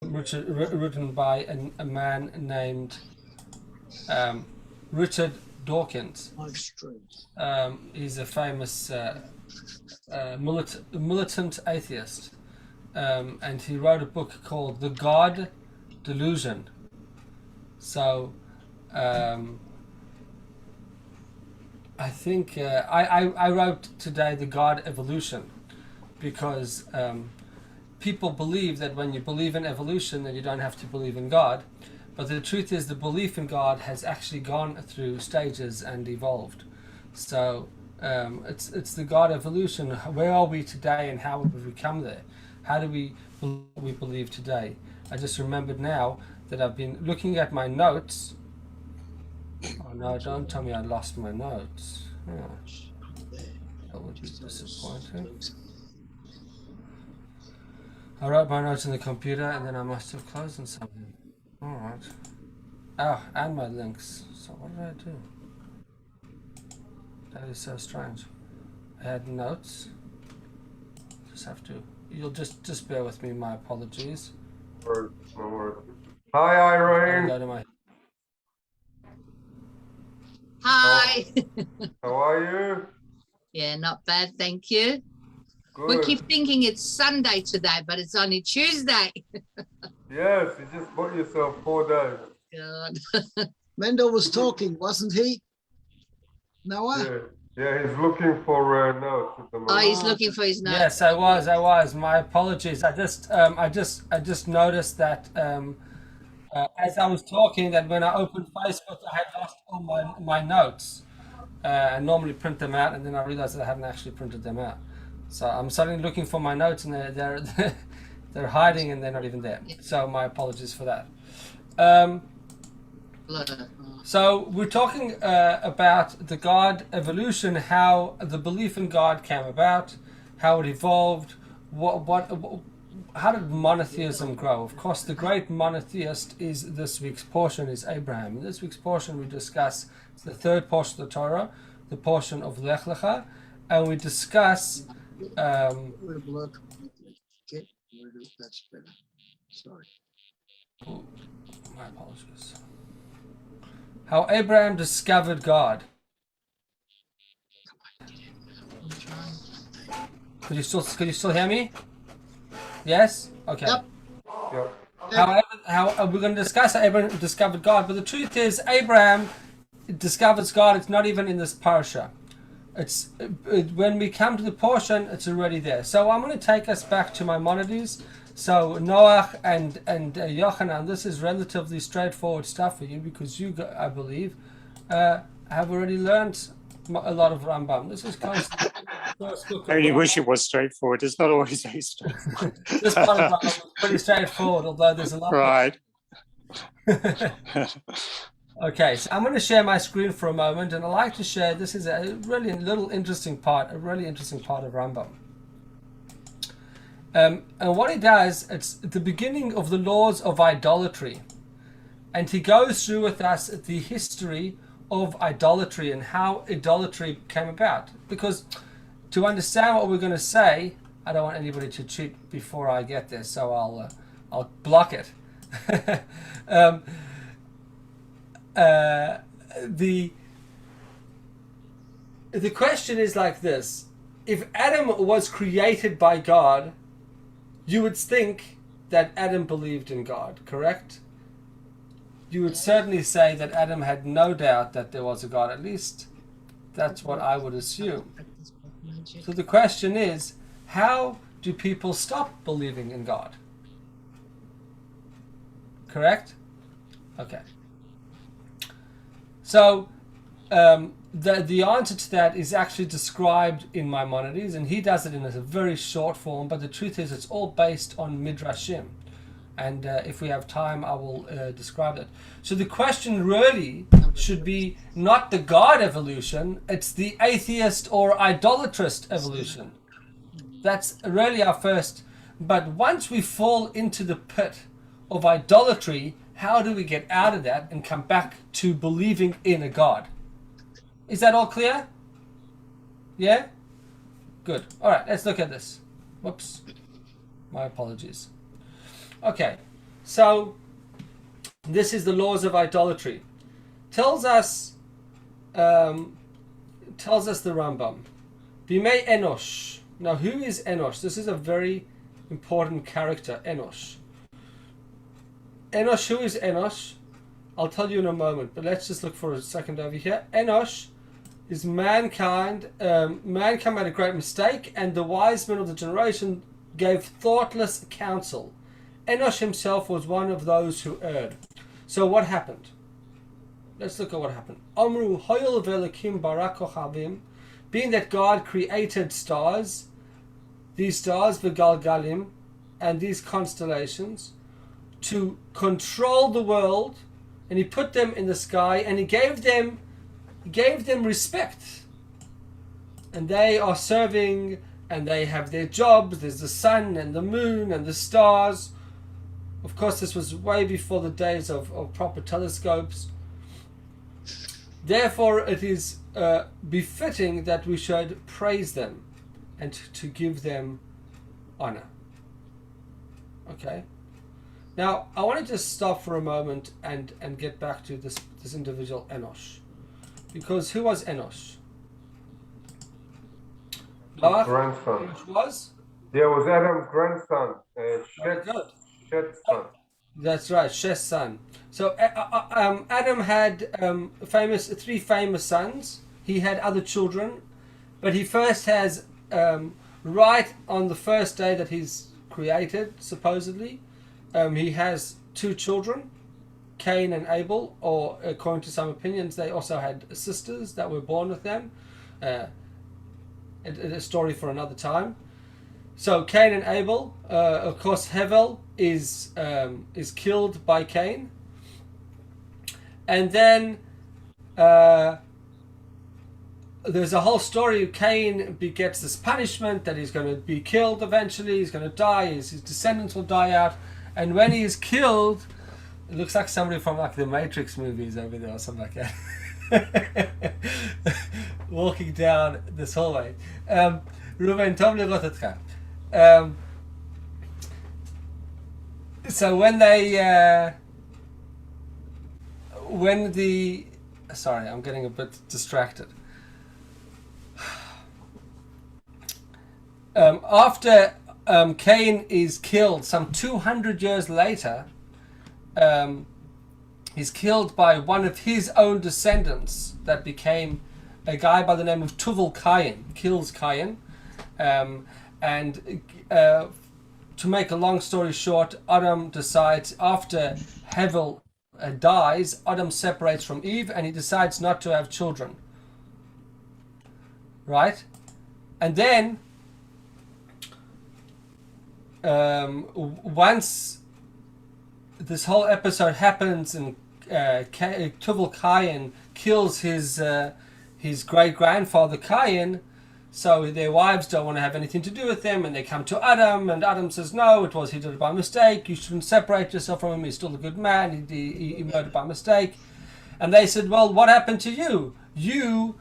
written by a man named Richard Dawkins. He's a famous militant atheist, and he wrote a book called The God Delusion. So I think I wrote today The God Evolution, because people believe that when you believe in evolution, then you don't have to believe in God. But the truth is, the belief in God has actually gone through stages and evolved. So it's the God evolution. Where are we today, and how have we come there? How do we believe today? I just remembered now that I've been looking at my notes. Oh no, don't tell me I lost my notes. Oh, that would be disappointing. I wrote my notes in the computer, and then I must have closed them something. Alright. Oh, and my links. So what did I do? That is so strange. I had notes. Just have to... You'll just bear with me, my apologies. No worries. Hi, Irene. Go to my... Hi. How are you? Yeah, not bad, thank you. Good. We keep thinking it's Sunday today, but it's only Tuesday. Yes, you just bought yourself 4 days. God. Mendel was talking, wasn't he? Noah? Yeah, he's looking for notes at the Oh, moment. he's looking for his notes. Yes, I was. My apologies. I just noticed that as I was talking, that when I opened Facebook, I had lost all my notes. I normally print them out, and then I realized that I hadn't actually printed them out. So I'm suddenly looking for my notes, and they're hiding, and they're not even there. So my apologies for that. So we're talking about the God evolution, how the belief in God came about, how it evolved, how did monotheism grow? Of course, the great monotheist is this week's portion, is Abraham. In this week's portion, we discuss the third portion of the Torah, the portion of Lech Lecha, and we discuss. That's better. Sorry. My apologies. How Abraham discovered God. Could you still hear me? Yes? Okay. Yep. How we're going to discuss how Abraham discovered God, but the truth is Abraham discovers God. It's not even in this parasha. It's when we come to the portion, it's already there. So I'm going to take us back to Maimonides. So Noach and Yochanan, this is relatively straightforward stuff for you, because you, I believe, have already learned a lot of Rambam. This is I only wish it was straightforward. It's not always very straightforward. This part of Rambam is pretty straightforward, although there's a lot. Right. Okay, so I'm going to share my screen for a moment, and I'd like to share. This is a really interesting part of Rambam. And what he does, it's the beginning of the laws of idolatry. And he goes through with us the history of idolatry and how idolatry came about. Because to understand what we're going to say, I don't want anybody to cheat before I get there, so I'll block it. The question is like this: if Adam was created by God, you would think that Adam believed in God, correct? You would certainly say that Adam had no doubt that there was a God. At least that's what I would assume. So the question is, how do people stop believing in God? Correct? Okay. So the answer to that is actually described in Maimonides, and he does it in a very short form, but the truth is it's all based on Midrashim. And if we have time, I will describe it. So the question really should be not the God evolution, it's the atheist or idolatrist evolution. That's really our first. But once we fall into the pit of idolatry, how do we get out of that and come back to believing in a God? Is that all clear? Yeah? Good. All right, let's look at this. Whoops. My apologies. Okay, So this is the laws of idolatry. Tells us the Rambam. Bimei Enosh. Now, who is Enosh? This is a very important character, Enosh. Enosh, who is Enosh? I'll tell you in a moment, but let's just look for a second over here. Enosh is mankind. Mankind made a great mistake, and the wise men of the generation gave thoughtless counsel. Enosh himself was one of those who erred. So what happened? Let's look at what happened. Amru hoyel velikim barakochavim, being that God created stars, these stars v'galgalim, and these constellations, to control the world, and He put them in the sky, and He gave them respect, and they are serving, and they have their jobs. There's the sun and the moon and the stars. Of course, this was way before the days of proper telescopes. Therefore, it is befitting that we should praise them and to give them honor. Okay. Now, I want to just stop for a moment and get back to this individual Enosh. Because who was Enosh? Noach, Grandson. Enosh was? Yeah, it was Adam's grandson. Very good. Shet's son. That's right, Sheth's son. So Adam had three famous sons. He had other children, but he first has right on the first day that he's created, supposedly, he has two children, Cain and Abel, or according to some opinions, they also had sisters that were born with them. A story for another time. So Cain and Abel, of course, Hevel is killed by Cain, and then there's a whole story. Cain begets this punishment that he's going to be killed eventually. He's going to die. His descendants will die out, and when he is killed, it looks like somebody from like the Matrix movies over there or something like that. Walking down this hallway. Ruben, Tov lirot etcha. So sorry, I'm getting a bit distracted. After Cain is killed, some 200 years later, he's killed by one of his own descendants that became a guy by the name of Tuval Cain, kills Cain. To make a long story short, Adam decides, after Hevel dies, Adam separates from Eve and he decides not to have children. Right? And then, once this whole episode happens and Tuval Cain kills his great-grandfather Cain, so their wives don't want to have anything to do with them, and they come to Adam, and Adam says, no, he did it by mistake, you shouldn't separate yourself from him, he's still a good man, he murdered by mistake. And they said, well, what happened to you? You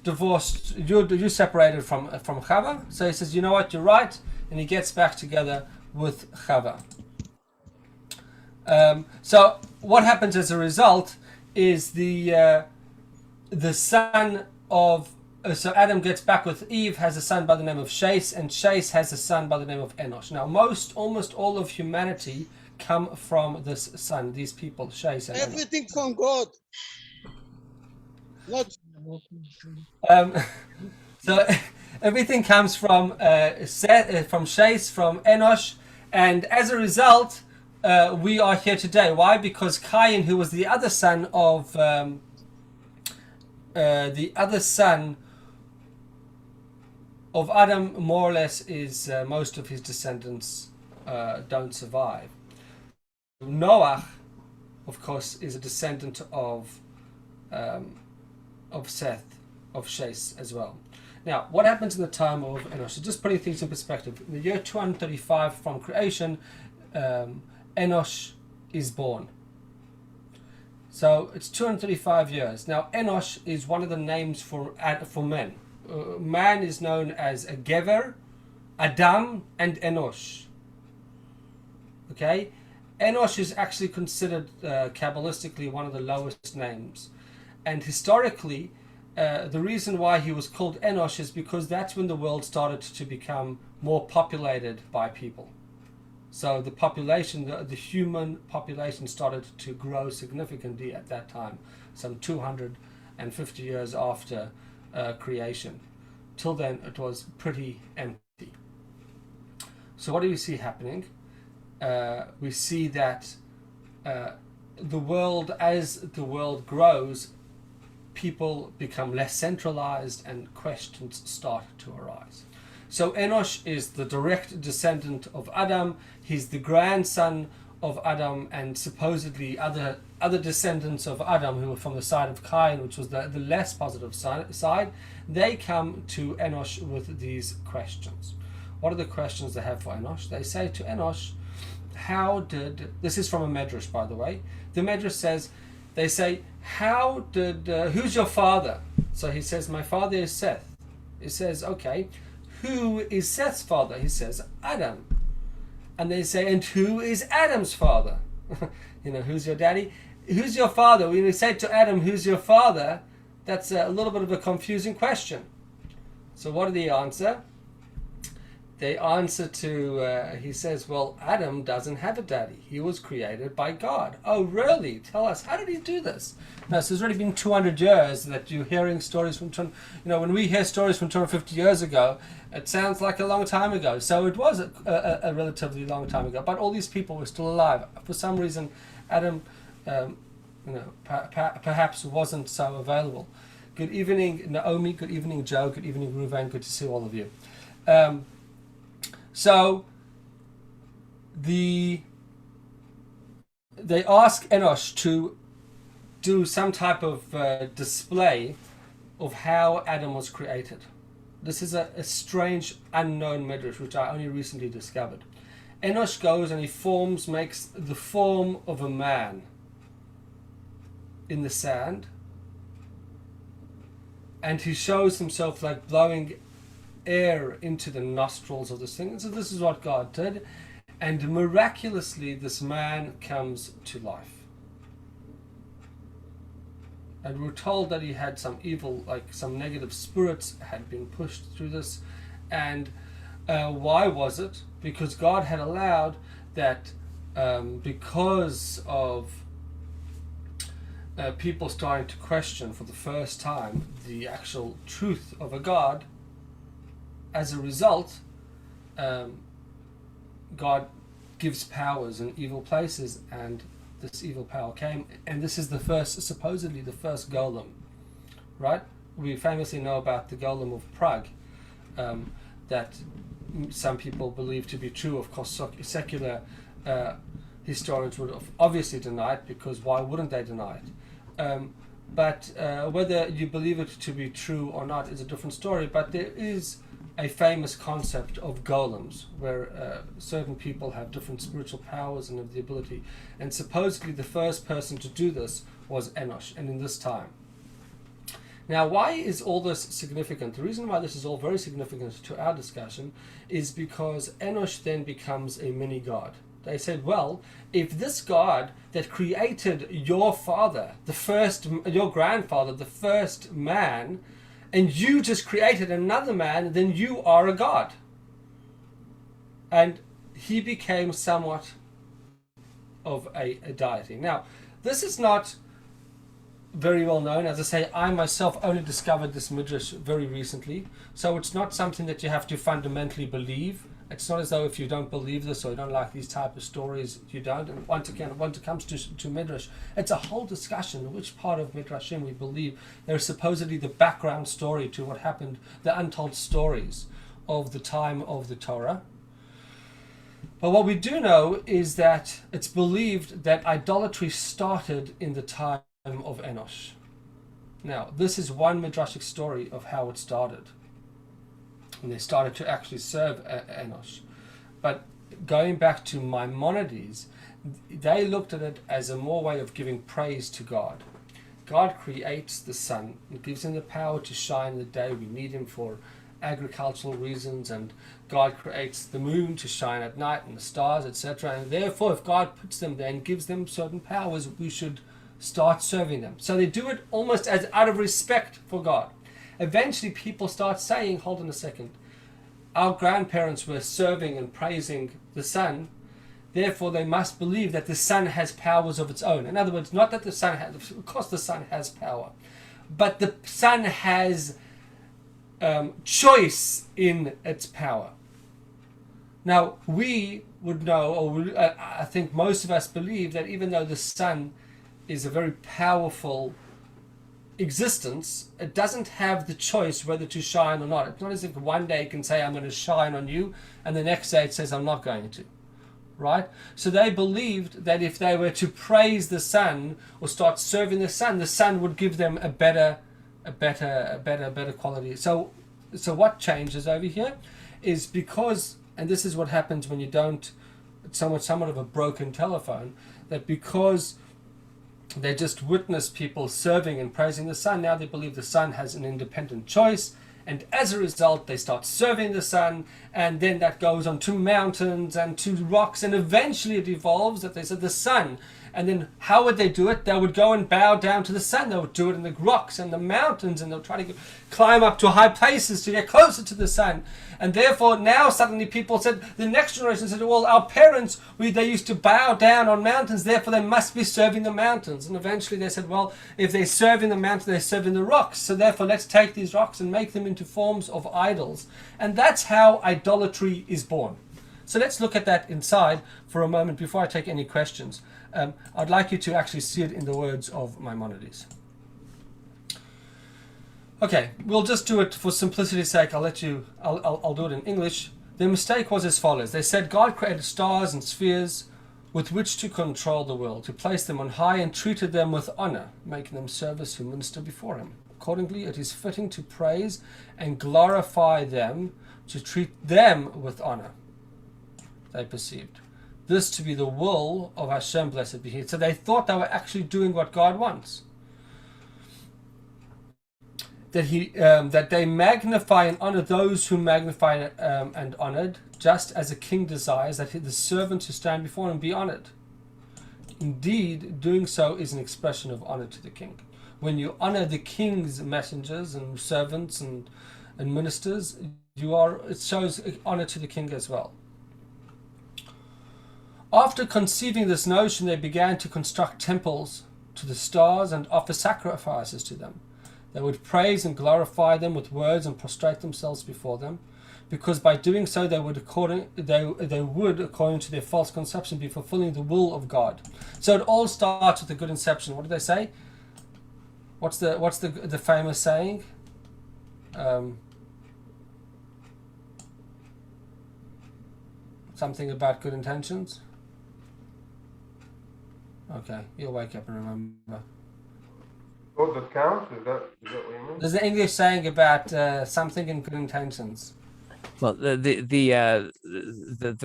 divorced, you separated from Chava. So he says, you know what, you're right, and he gets back together with Chava. So what happens as a result is the son of so Adam gets back with Eve, has a son by the name of Sheth, and Sheth has a son by the name of Enosh. Now, almost all of humanity come from this son, these people, Sheth and Enosh. Everything from God. Not so everything comes from Sheth, from Enosh, and as a result, we are here today. Why? Because Cain, who was the other son of Adam, more or less, is most of his descendants don't survive. Noach, of course, is a descendant of Seth, of Sheth as well. Now, what happens in the time of Enosh? So just putting things in perspective. In the year 235 from creation, Enosh is born. So it's 235 years. Now, Enosh is one of the names for men. Man is known as a Gever, Adam, and Enosh. Okay? Enosh is actually considered Kabbalistically one of the lowest names. And historically, the reason why he was called Enosh is because that's when the world started to become more populated by people. So the population, the human population started to grow significantly at that time, some 250 years after creation. Till then, it was pretty empty. So what do we see happening? We see that the world, as the world grows, people become less centralized and questions start to arise. So Enosh is the direct descendant of Adam. He's the grandson of Adam, and supposedly other descendants of Adam who were from the side of Cain, which was the less positive side, they come to Enosh with these questions. What are the questions they have for Enosh? They say to Enosh, this is from a medrash, by the way. The medrash says, they say, who's your father? So he says, my father is Seth. He says, okay, who is Seth's father? He says, Adam. And they say, and who is Adam's father? Who's your daddy? Who's your father? When you say to Adam, who's your father? That's a little bit of a confusing question. So what do they answer? They answer to, he says, well, Adam doesn't have a daddy. He was created by God. Oh, really? Tell us, how did he do this? Now, so it's already been 200 years that you're hearing stories from, when we hear stories from 250 years ago, it sounds like a long time ago. So it was a relatively long time ago. But all these people were still alive. For some reason, Adam, perhaps wasn't so available. Good evening, Naomi. Good evening, Joe. Good evening, Ruven. Good to see all of you. So they ask Enosh to do some type of display of how Adam was created. This is a strange, unknown medrash, which I only recently discovered. Enosh goes and he makes the form of a man in the sand, and he shows himself like blowing air into the nostrils of this thing. And so this is what God did, and miraculously this man comes to life. And we're told that he had some evil, like some negative spirits had been pushed through this. And why was it? Because God had allowed that, because of people starting to question for the first time the actual truth of a God. As a result, God gives powers in evil places, and this evil power came, and this is supposedly the first golem, right? We famously know about the golem of Prague, that some people believe to be true. Of course, secular historians would obviously deny it, because why wouldn't they deny it? But whether you believe it to be true or not is a different story. But there is a famous concept of golems, where certain people have different spiritual powers and have the ability. And supposedly the first person to do this was Enosh, and in this time. Now, why is all this significant? The reason why this is all very significant to our discussion is because Enosh then becomes a mini-god. They said, well, if this God that created your father, your grandfather, the first man, and you just created another man, then you are a god. And he became somewhat of a deity. Now, this is not very well known. As I say, I myself only discovered this midrash very recently, so it's not something that you have to fundamentally believe. It's not as though if you don't believe this or you don't like these type of stories, you don't. And once again, when it comes to midrash, it's a whole discussion which part of midrashim we believe. There's supposedly the background story to what happened, the untold stories of the time of the Torah. But what we do know is that it's believed that idolatry started in the time of Enosh. Now, this is one midrashic story of how it started. And they started to actually serve Enosh. But going back to Maimonides, they looked at it as a more way of giving praise to God. God creates the sun and gives him the power to shine the day we need him for. agricultural reasons, and God creates the moon to shine at night and the stars, etc. And therefore, if God puts them there and gives them certain powers, we should start serving them. So they do it almost as out of respect for God. Eventually, people start saying, hold on a second, our grandparents were serving and praising the sun, therefore they must believe that the sun has powers of its own. In other words, not that the sun has, of course the sun has power, but the sun has choice in its power. Now, we would know, or I think most of us believe, that even though the sun is a very powerful existence, it doesn't have the choice whether to shine or not. It's not as if one day it can say, I'm going to shine on you, and the next day it says, I'm not going to. Right? So they believed that if they were to praise the sun or start serving the sun would give them a better quality. So what changes over here is because, and this is what happens when you don't, it's somewhat of a broken telephone, that because they just witness people serving and praising the sun, now they believe the sun has an independent choice, and as a result they start serving the sun, and then that goes on to mountains and to rocks, and eventually it evolves that they said the sun. And then how would they do it? They would go and bow down to the sun. They would do it in the rocks and the mountains, and they'll try to climb up to high places to get closer to the sun. And therefore now suddenly people said, the next generation said, well, our parents, they used to bow down on mountains, therefore they must be serving the mountains. And eventually they said, well, if they serve in the mountains, they serve in the rocks. So therefore let's take these rocks and make them into forms of idols. And that's how idolatry is born. So let's look at that inside for a moment before I take any questions. I'd like you to actually see it in the words of Maimonides. Okay, we'll just do it for simplicity's sake. I'll do it in English. Their mistake was as follows. They said God created stars and spheres with which to control the world, to place them on high, and treated them with honor, making them service who minister before him. Accordingly, it is fitting to praise and glorify them, to treat them with honor. They perceived this to be the will of Hashem, blessed be He. So they thought they were actually doing what God wants. That they magnify and honor those who magnify and honored, just as a king desires that the servants who stand before him be honored. Indeed, doing so is an expression of honor to the king. When you honor the king's messengers and servants and ministers, it shows honor to the king as well. After conceiving this notion, they began to construct temples to the stars and offer sacrifices to them. They would praise and glorify them with words and prostrate themselves before them, because by doing so they would, according to their false conception, be fulfilling the will of God. So it all starts with a good inception. What did they say? What's the famous saying? Something about good intentions. Okay, you'll wake up and remember. What that counts? Is that what you mean? There's an English saying about something in good intentions. Well, the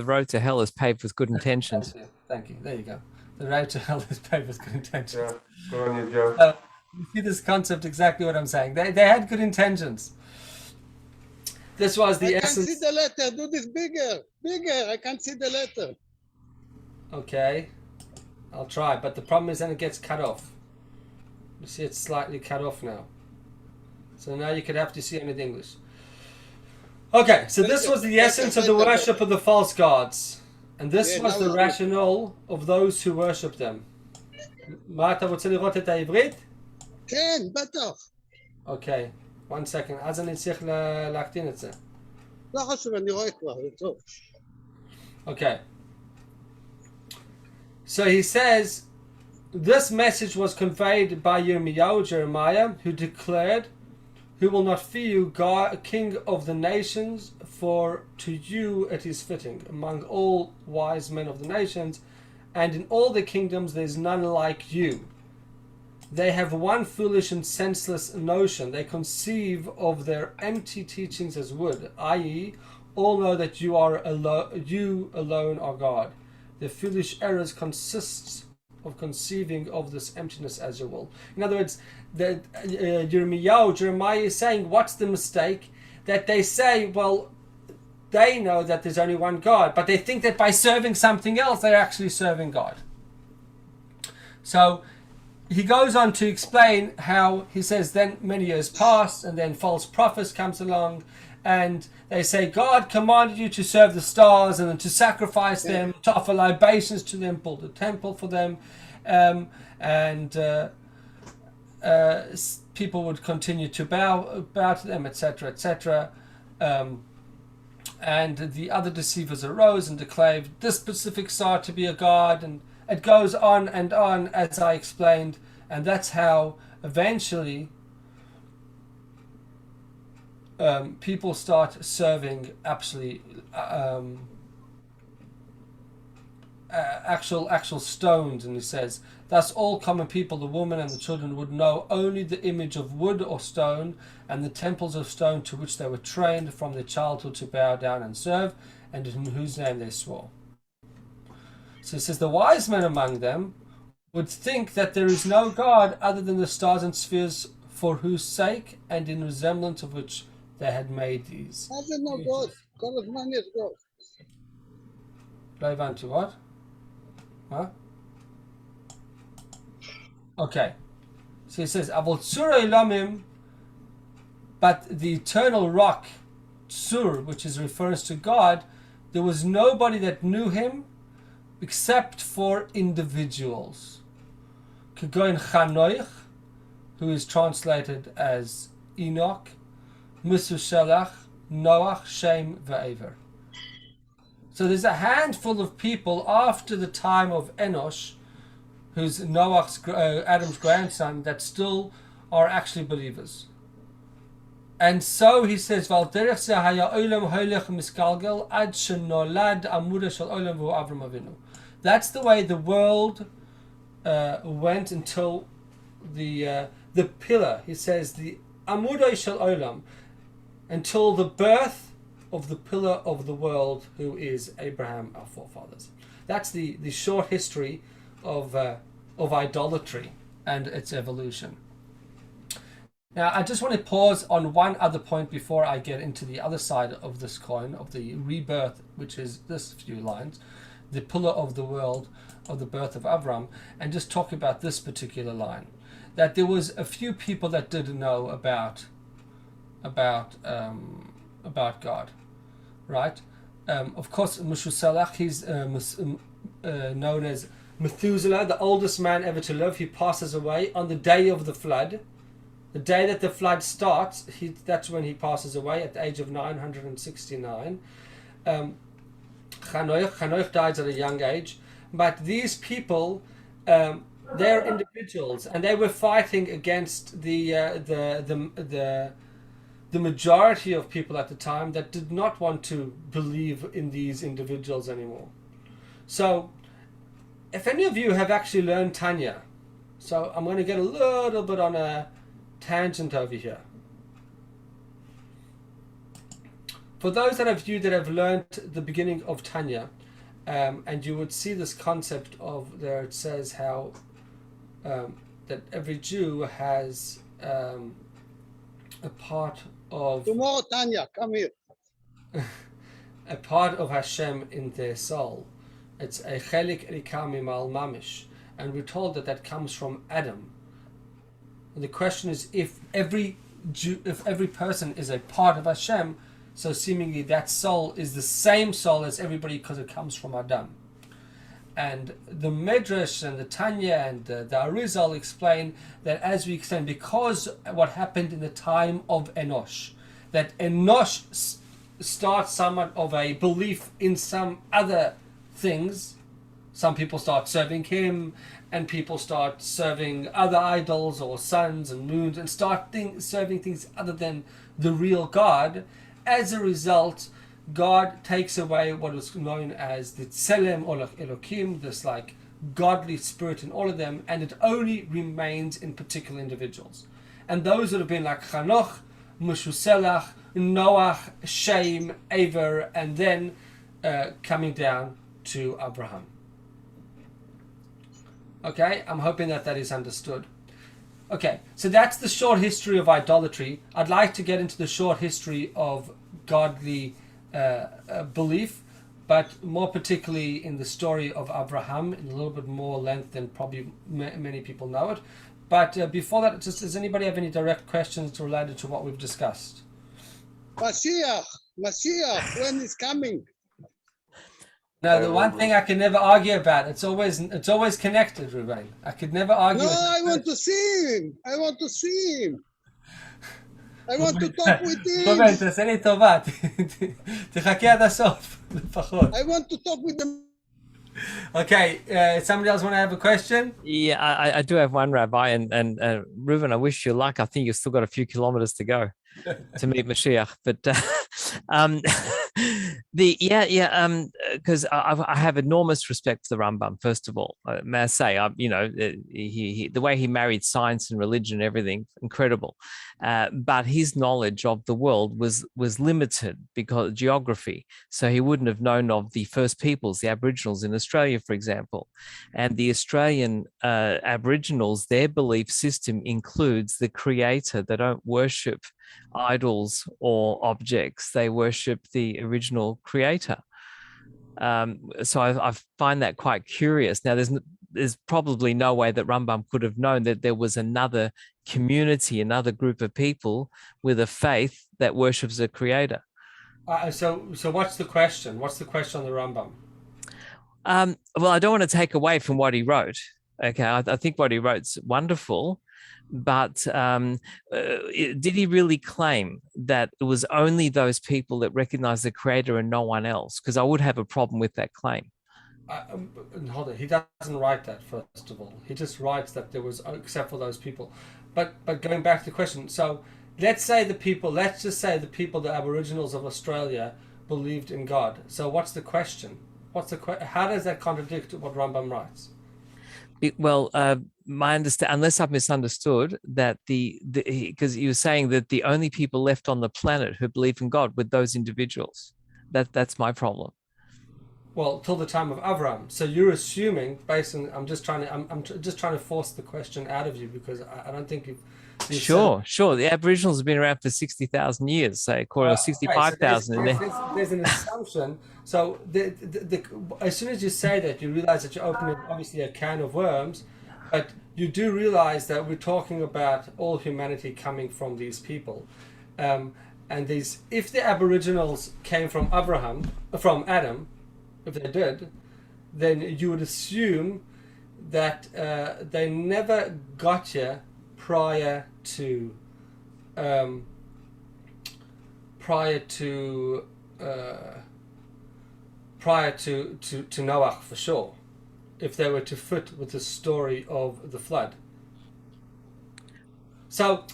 road to hell is paved with good intentions. Thank you. There you go. The road to hell is paved with good intentions. Yeah, go on you, Joe. You see this concept, exactly what I'm saying. They had good intentions. This was the essence. I can't see the letter. Do this bigger. I can't see the letter. Okay, I'll try. But the problem is then it gets cut off. You see, it's slightly cut off now. So now you could have to see it in English. Okay, so this was the essence of the worship of the false gods. And this was the rationale of those who worship them. מה אתה רוצה לראות את העברית? כן, בטח. Okay, one second. אז אני צריך להקטין את זה. לא חשוב, אני רואה כבר, זה טוב. Okay. So he says, this message was conveyed by Jeremiah, who declared, who will not fear you, God, King of the nations, for to you it is fitting. Among all wise men of the nations, and in all the kingdoms there is none like you. They have one foolish and senseless notion. They conceive of their empty teachings as wood, i.e., all know that you alone are God. Their foolish errors consists of conceiving of this emptiness as your will. In other words, Jeremiah is saying, what's the mistake? that they say, well, they know that there's only one God, but they think that by serving something else, they're actually serving God. So he goes on to explain how he says then many years pass, and then false prophets comes along, and they say God commanded you to serve the stars and then to sacrifice them, to offer libations to them, build a temple for them, and people would continue to bow to them, etc., etc. And the other deceivers arose and declared this specific star to be a god, and it goes on, as I explained, and that's how eventually people start serving actual stones. And he says, thus all common people, the woman and the children, would know only the image of wood or stone, and the temples of stone to which they were trained from their childhood to bow down and serve, and in whose name they swore. So it says, the wise men among them would think that there is no God other than the stars and spheres, for whose sake and in resemblance of which they had made these. How is it no God? God of man is God. Drive on to what? Huh? Okay. So he says, Avol Tzur Elamim, but the eternal rock, Tzur, which is refers to God, there was nobody that knew him except for individuals. Kegoin Chanoich, who is translated as Enoch, Methuselah, Noach, Shem, Ve'aver. So there's a handful of people after the time of Enosh, who's Adam's grandson, that still are actually believers. And so he says, that's the way the world went until the pillar, he says, the Amudai Shel Olam, until the birth of the pillar of the world, who is Abraham, our forefathers. That's the short history of idolatry and its evolution. Now, I just want to pause on one other point before I get into the other side of this coin, of the rebirth, which is this few lines, the pillar of the world, of the birth of Avraham, and just talk about this particular line. That there was a few people that did know about God, right? Of course, Methuselah, he's known as Methuselah, the oldest man ever to live. He passes away on the day of the flood. The day that the flood starts, that's when he passes away at the age of 969. Chanoich dies at a young age. But these people, they're individuals, and they were fighting against the majority of people at the time that did not want to believe in these individuals anymore. So, if any of you have actually learned Tanya, so I'm going to get a little bit on a tangent over here. For those of you that have learned the beginning of Tanya, and you would see this concept of there, it says how that every Jew has a part of Tomorrow, Tanya, come here. a part of Hashem in their soul. It's a chelik elikam mal mamish, and we're told that comes from Adam. And the question is, if every person is a part of Hashem, so seemingly that soul is the same soul as everybody because it comes from Adam. And the Midrash and the Tanya and the Arizal explain that, as we explain, because what happened in the time of Enosh, that Enosh starts somewhat of a belief in some other things. Some people start serving him, and people start serving other idols or suns and moons, and start serving things other than the real God. As a result, God takes away what was known as the Tselem or Elokim, this like godly spirit in all of them, and it only remains in particular individuals. And those would have been like Chanoch, Methuselah, Noach, Shem, Aver, and then coming down to Abraham. Okay, I'm hoping that is understood. Okay, so that's the short history of idolatry. I'd like to get into the short history of godly belief, but more particularly in the story of Avraham in a little bit more length than probably many people know it. But before that, just does anybody have any direct questions related to what we've discussed? Mashiach, when is coming? No, the one thing I can never argue about, it's always connected, Ruben. I could never argue. No, I want to see him. I want to see him. I want to talk with him. רובן, תעשה לי טובה, תחכה עד הסוף, לפחות. I want to talk with him. Okay, somebody else want to have a question? Yeah, I do have one, Rabbi, and Reuven, I wish you luck. I think you've still got a few kilometers to go to meet Mashiach. But because I have enormous respect for the Rambam. First of all, may I say, the way he married science and religion and everything, incredible. But his knowledge of the world was limited because of geography. So he wouldn't have known of the first peoples, the Aboriginals in Australia, for example. And the Australian Aboriginals, their belief system includes the creator. They don't worship idols or objects. They worship the original creator. So I find that quite curious. Now, there's probably no way that Rambam could have known that there was another community, another group of people with a faith that worships a creator. So what's the question? What's the question on the Rambam? Well, I don't want to take away from what he wrote. Okay, I think what he wrote's wonderful, but did he really claim that it was only those people that recognize the creator and no one else? Because I would have a problem with that claim. Hold on, he doesn't write that, first of all. He just writes that there was, except for those people. But going back to the question, so let's just say the people, the Aboriginals of Australia, believed in God. So what's the question? How does that contradict what Rambam writes? My understand, unless I've misunderstood, that because you were saying that the only people left on the planet who believe in God were those individuals. That's my problem. Well, till the time of Avraham. So you're assuming, based on, I'm just trying to force the question out of you because I don't think you've Sure. The Aboriginals have been around for 60,000 years, say, or 65,000. Okay, so there's an assumption. So as soon as you say that, you realize that you're opening obviously a can of worms, but you do realize that we're talking about all humanity coming from these people, and if the Aboriginals came from Adam, if they did, then you would assume that they never got here prior to Noah, for sure, if they were to fit with the story of the flood. So,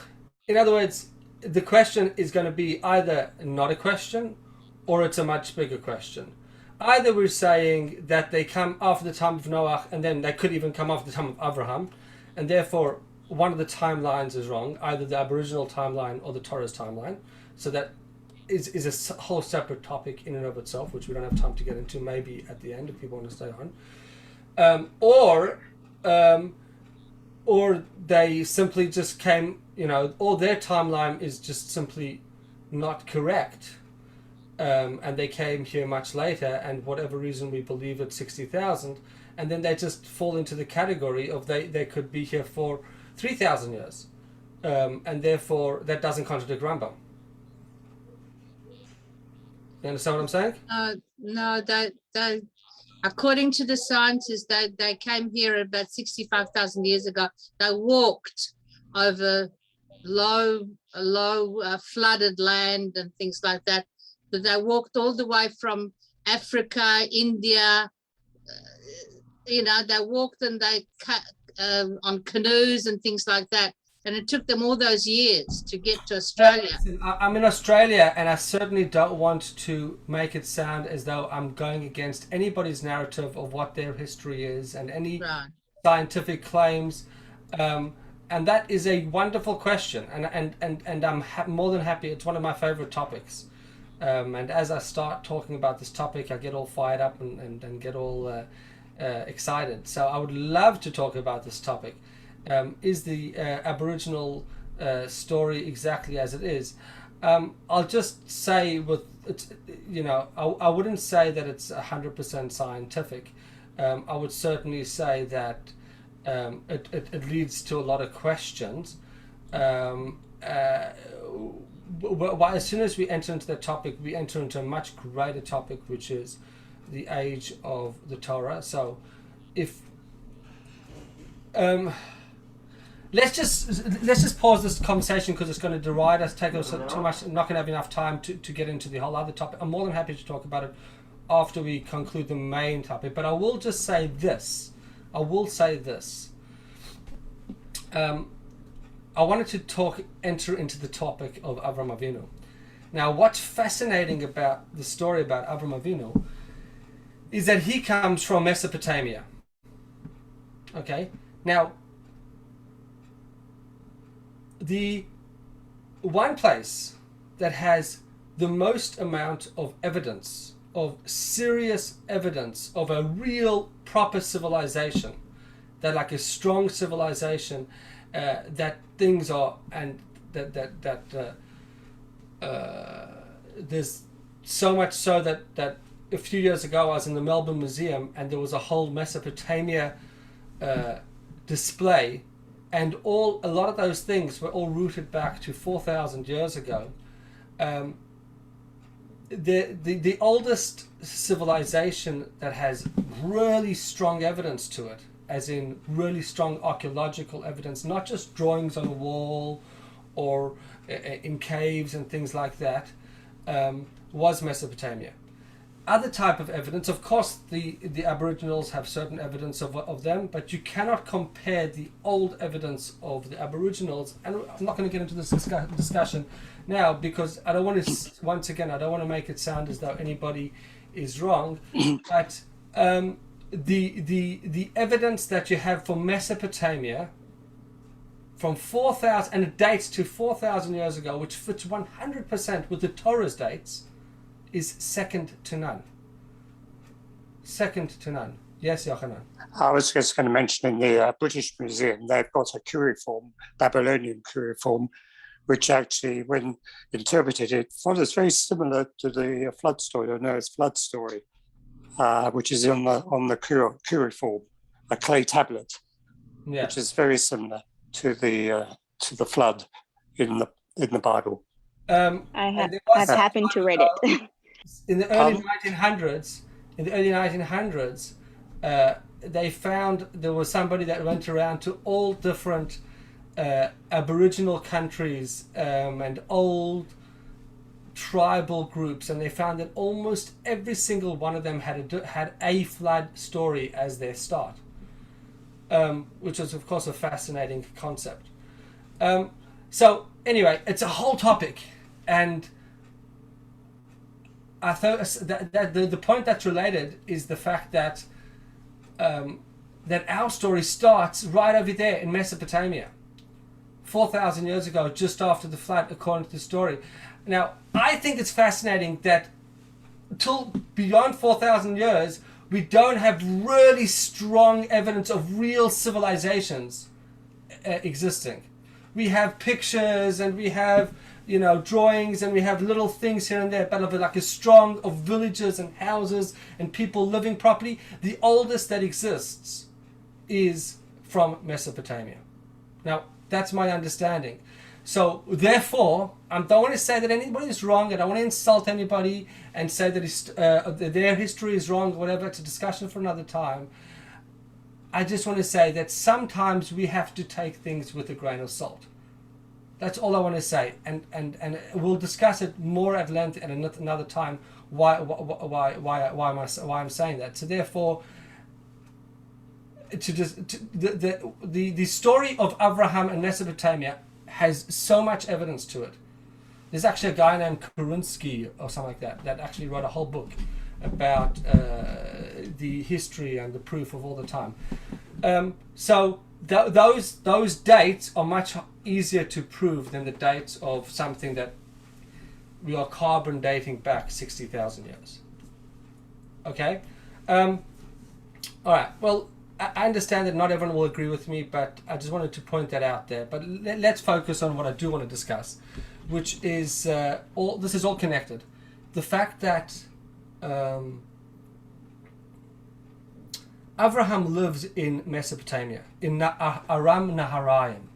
in other words, the question is going to be either not a question or it's a much bigger question. Either we're saying that they come after the time of Noah, and then they could even come after the time of Avraham, and therefore one of the timelines is wrong, either the Aboriginal timeline or the Torah's timeline. So that is a whole separate topic in and of itself, which we don't have time to get into, maybe at the end if people want to stay on. Or they simply just came, or their timeline is just simply not correct. And they came here much later, and whatever reason we believe it's 60,000, and then they just fall into the category of they could be here for 3,000 years, and therefore that doesn't contradict Rambam. You understand what I'm saying? No, they according to the scientists, they came here about 65,000 years ago. They walked over low flooded land and things like that. But they walked all the way from Africa, India. They walked and they on canoes and things like that. And it took them all those years to get to Australia. Listen, I'm in Australia, and I certainly don't want to make it sound as though I'm going against anybody's narrative of what their history is and any scientific claims. And that is a wonderful question, and I'm more than happy. It's one of my favorite topics. And as I start talking about this topic, I get all fired up and get all excited. So I would love to talk about this topic. Is the Aboriginal story exactly as it is? I'll just say I wouldn't say that it's 100% scientific. I would certainly say that it leads to a lot of questions. As soon as we enter into that topic, we enter into a much greater topic, which is the age of the Torah. So, if let's just pause this conversation because it's going to deride us, take us too much. I'm not going to have enough time to get into the whole other topic. I'm more than happy to talk about it after we conclude the main topic. But I will just say this. I wanted to enter into the topic of Avraham Avinu. Now, what's fascinating about the story about Avraham Avinu is that he comes from Mesopotamia. Okay? Now, the one place that has the most amount of evidence, of serious evidence of a real proper civilization, that like a strong civilization, that things are, and there's so much so that a few years ago I was in the Melbourne Museum and there was a whole Mesopotamia display, and a lot of those things were all rooted back to 4,000 years ago. The oldest civilization that has really strong evidence to it, as in really strong archaeological evidence, not just drawings on a wall or in caves and things like that, was Mesopotamia. Other type of evidence, of course, the Aboriginals have certain evidence of them, but you cannot compare the old evidence of the Aboriginals, and I'm not going to get into this discussion now because I don't want to, once again, I don't want to make it sound as though anybody is wrong, but the evidence that you have for Mesopotamia from 4,000, and it dates to 4,000 years ago, which fits 100% with the Torah's dates, is second to none. Second to none. Yes, Yochanan. I was just going to mention in the British Museum, they've got a cuneiform, Babylonian cuneiform, which actually, when interpreted, it follows very similar to the flood story, or Noah's flood story, which is on the cuneiform, a clay tablet, which is very similar to the flood in the Bible. I've happened to read it. In the early 1900s, they found there was somebody that went around to all different Aboriginal countries and old tribal groups, and they found that almost every single one of them had a flood story as their start, which was of course a fascinating concept. So anyway, it's a whole topic, and I thought that the point that's related is the fact that that our story starts right over there in Mesopotamia, 4,000 years ago, just after the flood, according to the story. Now, I think it's fascinating that till beyond 4,000 years, we don't have really strong evidence of real civilizations existing. We have pictures and we have, drawings, and we have little things here and there, but of like a strong of villages and houses and people living properly. The oldest that exists is from Mesopotamia. Now, that's my understanding. So therefore, I don't want to say that anybody is wrong. I don't want to insult anybody and say that their history is wrong or whatever. It's a discussion for another time. I just want to say that sometimes we have to take things with a grain of salt. That's all I want to say, and we'll discuss it more at length at another time. Why I'm saying that. So therefore, the story of Avraham and Mesopotamia has so much evidence to it. There's actually a guy named Kurinsky or something like that actually wrote a whole book about the history and the proof of all the time. So those dates are much easier to prove than the dates of something that we are carbon dating back 60,000 years. Okay? All right. Well, I understand that not everyone will agree with me, but I just wanted to point that out there. But let's focus on what I do want to discuss, which is this is all connected. The fact that Avraham lives in Mesopotamia, in Aram Naharaim.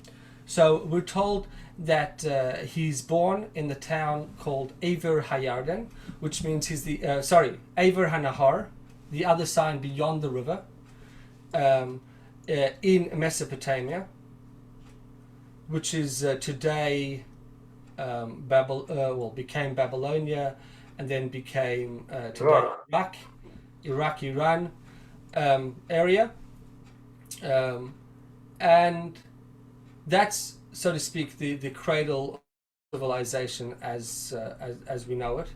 So we're told that he's born in the town called Aver Hayarden, which means he's the Aver Hanahar, the other side beyond the river, in Mesopotamia, which is today became Babylonia, and then became today Iraq, Iran area, and that's, so to speak, the cradle of civilization as we know it.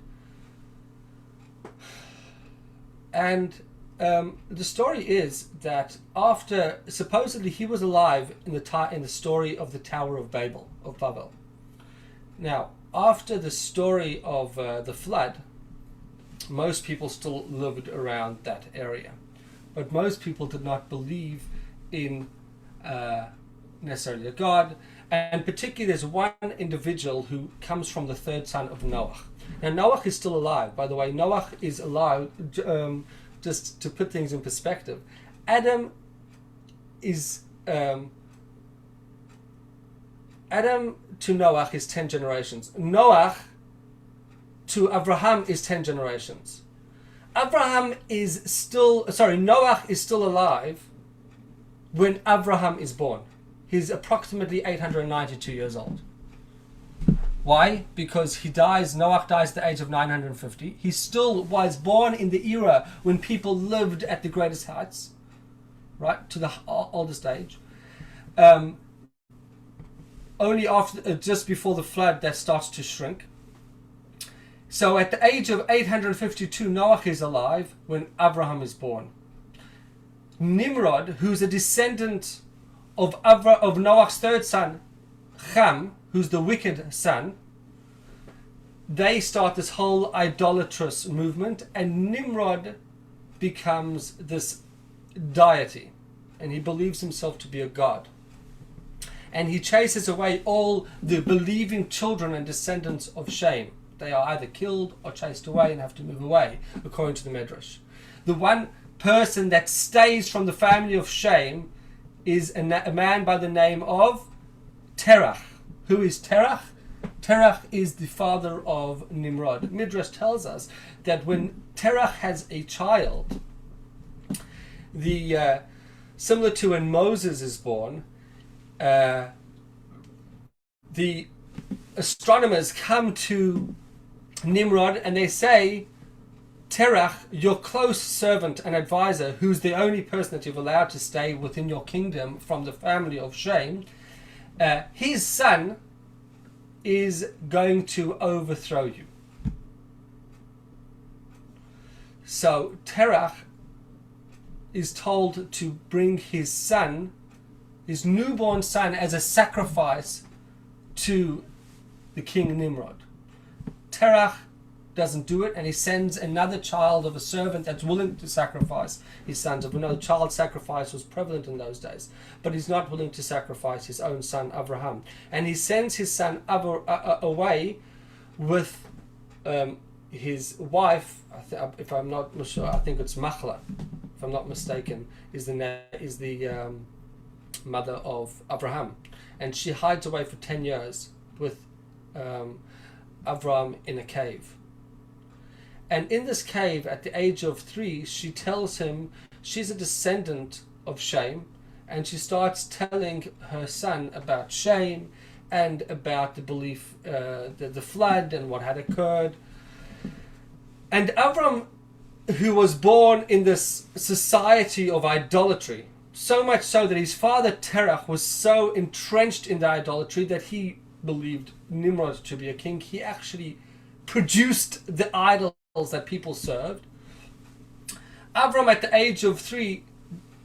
And the story is that after, supposedly he was alive in the story of the Tower of Babel. Now, after the story of the flood, most people still lived around that area, but most people did not believe in necessarily a God. And particularly, there's one individual who comes from the third son of Noah. Now, Noah is still alive. By the way, Noah is alive. Just to put things in perspective, Adam to Noah is 10 generations. Noah to Avraham is 10 generations. Noah is still alive when Avraham is born. He's approximately 892 years old. Why? Because Noah dies at the age of 950. He still was born in the era when people lived at the greatest heights, right, to the oldest age. Only after, just before the flood, that starts to shrink. So at the age of 852, Noah is alive when Abraham is born. Nimrod, who's a descendant of Noah's third son, Ham, who's the wicked son, they start this whole idolatrous movement, and Nimrod becomes this deity, and he believes himself to be a god. And he chases away all the believing children and descendants of Shem. They are either killed or chased away and have to move away, according to the Medrash. The one person that stays from the family of Shem is a man by the name of Terach. Who is Terach? Terach is the father of Nimrod. Midrash tells us that when Terach has a child, similar to when Moses is born, the astronomers come to Nimrod and they say, Terach, your close servant and advisor, who's the only person that you've allowed to stay within your kingdom from the family of Shem, his son is going to overthrow you. So Terach is told to bring his son, his newborn son, as a sacrifice to the king Nimrod. Terach doesn't do it, and he sends another child of a servant that's willing to sacrifice his sons. We know child sacrifice was prevalent in those days, but he's not willing to sacrifice his own son Avraham, and he sends his son away with his wife. If I'm not sure, I think it's Machla, if I'm not mistaken, is the mother of Avraham, and she hides away for 10 years with Avraham in a cave. And in this cave, at the age of 3, she tells him she's a descendant of Shem, and she starts telling her son about Shem and about the belief, the flood and what had occurred. And Avram, who was born in this society of idolatry, so much so that his father Terach was so entrenched in the idolatry that he believed Nimrod to be a king, he actually produced the idols that people served. Avram, at the age of 3,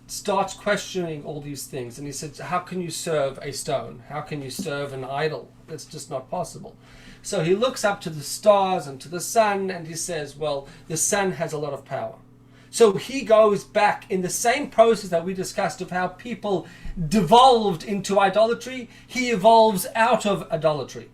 starts questioning all these things, and he says, how can you serve a stone? How can you serve an idol? It's just not possible. So he looks up to the stars and to the sun, and he says, well, the sun has a lot of power. So he goes back in the same process that we discussed of how people devolved into idolatry. He evolves out of idolatry.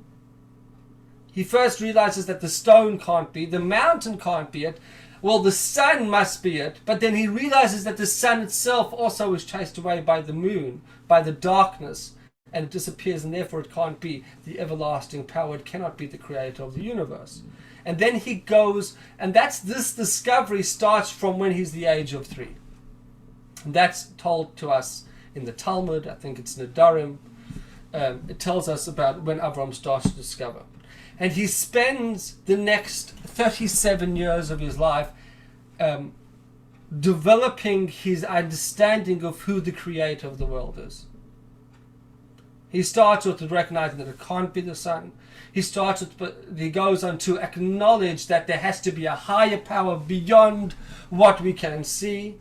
He first realizes that the stone can't be, the mountain can't be it. Well, the sun must be it. But then he realizes that the sun itself also is chased away by the moon, by the darkness, and it disappears, and therefore it can't be the everlasting power. It cannot be the creator of the universe. And then he goes, and this discovery starts from when he's the age of 3. And that's told to us in the Talmud. I think it's Nedarim. It tells us about when Avraham starts to discover. And he spends the next 37 years of his life developing his understanding of who the creator of the world is. He starts with recognizing that it can't be the sun. He goes on to acknowledge that there has to be a higher power beyond what we can see.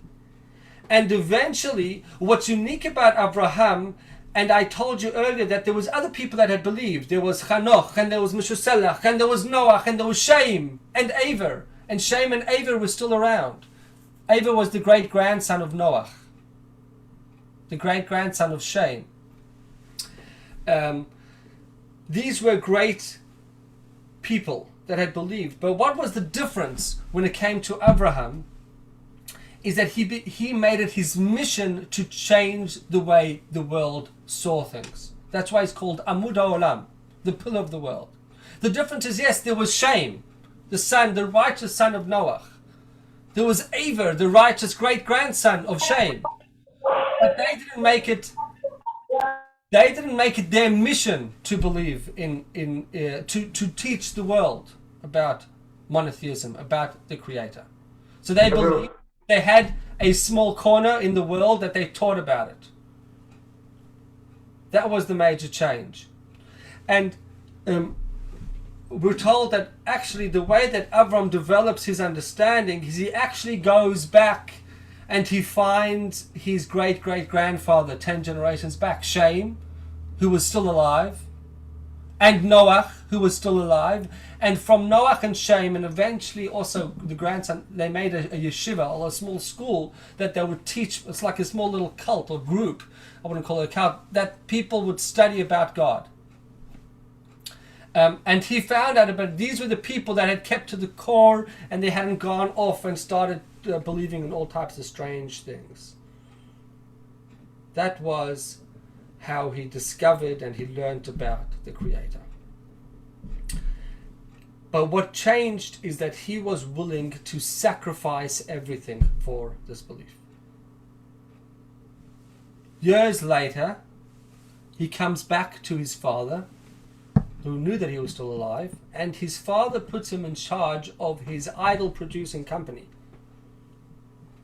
And eventually, what's unique about Avraham, and I told you earlier that there was other people that had believed. There was Hanoch, and there was Meshuselach, and there was Noach, and there was Shem, and Aver. And Shem and Aver were still around. Aver was the great-grandson of Noach, the great-grandson of Shem. These were great people that had believed. But what was the difference when it came to Avraham is that he made it his mission to change the way the world saw things. That's why it's called Amud HaOlam, the pillar of the world. The difference is, yes, there was Shem, the son, the righteous son of Noach. There was Aver, the righteous great-grandson of Shem. But they didn't make it their mission to believe to teach the world about monotheism, about the creator. So they believed they had a small corner in the world that they taught about it. That was the major change. And we're told that actually the way that Avram develops his understanding is he actually goes back and he finds his great-great-grandfather 10 generations back, Shem, who was still alive, and Noach, who was still alive. And from Noach and Shem, and eventually also the grandson, they made a yeshiva, or a small school, that they would teach. It's like a small little cult or group, I wouldn't call it a cult, that people would study about God. And he found out about these were the people that had kept to the core, and they hadn't gone off and started believing in all types of strange things. That was how he discovered and he learned about the Creator. But what changed is that he was willing to sacrifice everything for this belief. Years later, he comes back to his father, who knew that he was still alive, and his father puts him in charge of his idol producing company.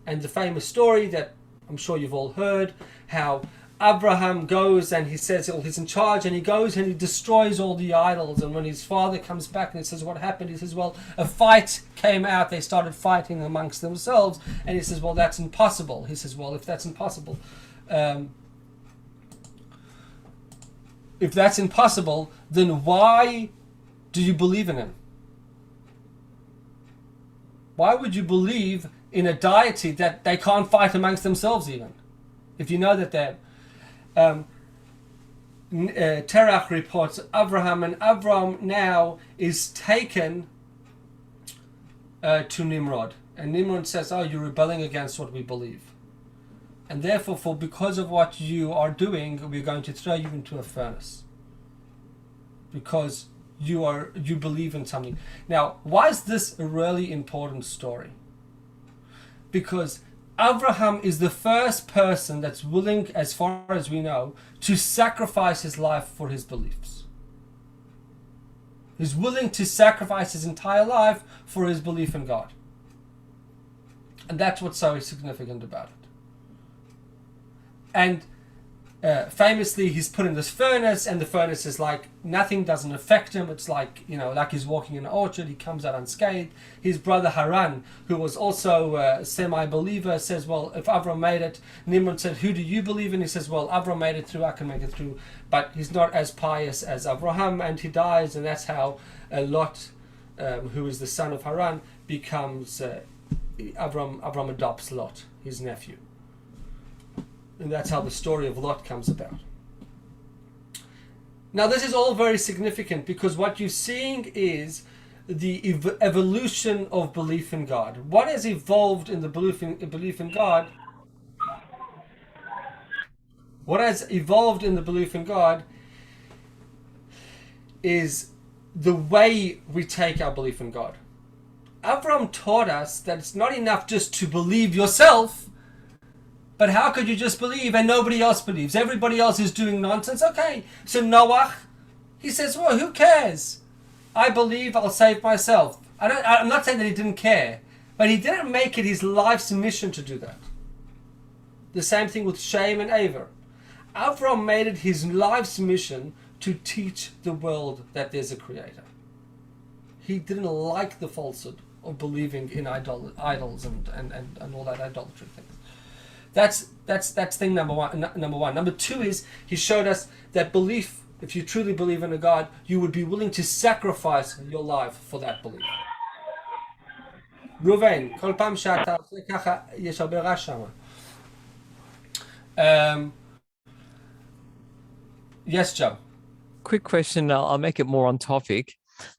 And the famous story that I'm sure you've all heard, how Avraham goes and he says, well, he's in charge, and he goes and he destroys all the idols. And when his father comes back and he says, what happened? He says, well, a fight came out. They started fighting amongst themselves. And he says, well, that's impossible. He says, well, if that's impossible, then why do you believe in him? Why would you believe in a deity that they can't fight amongst themselves even? If you know that they're... Terach reports Avraham, and Avram now is taken to Nimrod. And Nimrod says, oh, you're rebelling against what we believe. And therefore, because of what you are doing, we're going to throw you into a furnace. Because you believe in something. Now, why is this a really important story? Because Avraham is the first person that's willing, as far as we know, to sacrifice his life for his beliefs. He's willing to sacrifice his entire life for his belief in God. And that's what's so significant about it. And famously, he's put in this furnace, and the furnace is like nothing doesn't affect him. It's like, like he's walking in an orchard. He comes out unscathed. His brother Haran, who was also a semi-believer, says, well, if Avram made it, Nimrod said, who do you believe in? He says, well, Avram made it through, I can make it through. But he's not as pious as Avraham, and he dies, and that's how Lot, who is the son of Haran, becomes Avraham adopts Lot, his nephew. And that's how the story of Lot comes about. Now this is all very significant because what you're seeing is the evolution of belief in God. What has evolved in the belief in God? What has evolved in the belief in God is the way we take our belief in God. Avraham taught us that it's not enough just to believe yourself, but how could you just believe and nobody else believes? Everybody else is doing nonsense. Okay, so Noah, he says, well, who cares? I believe, I'll save myself. I'm not saying that he didn't care, but he didn't make it his life's mission to do that. The same thing with Shem and Aver. Avraham made it his life's mission to teach the world that there's a creator. He didn't like the falsehood of believing in idols and all that idolatry things. That's thing number one. Number two is he showed us that belief, if you truly believe in a God, you would be willing to sacrifice your life for that belief. Ruvain, כל פעם שאתה עושה ככה, יש הרבה רעש שם. Yes, Joe. Quick question, I'll make it more on topic.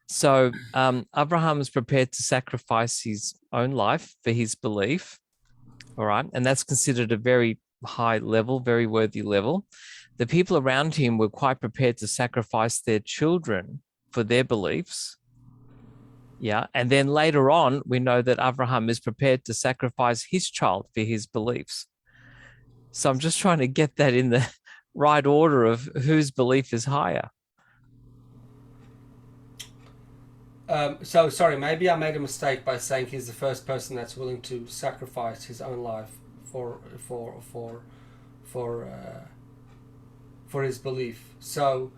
So Abraham is prepared to sacrifice his own life for his belief. All right. And that's considered a very high level, very worthy level. The people around him were quite prepared to sacrifice their children for their beliefs. Yeah. And then later on, we know that Avraham is prepared to sacrifice his child for his beliefs. So I'm just trying to get that in the right order of whose belief is higher. So sorry, maybe I made a mistake by saying he's the first person that's willing to sacrifice his own life for his belief. So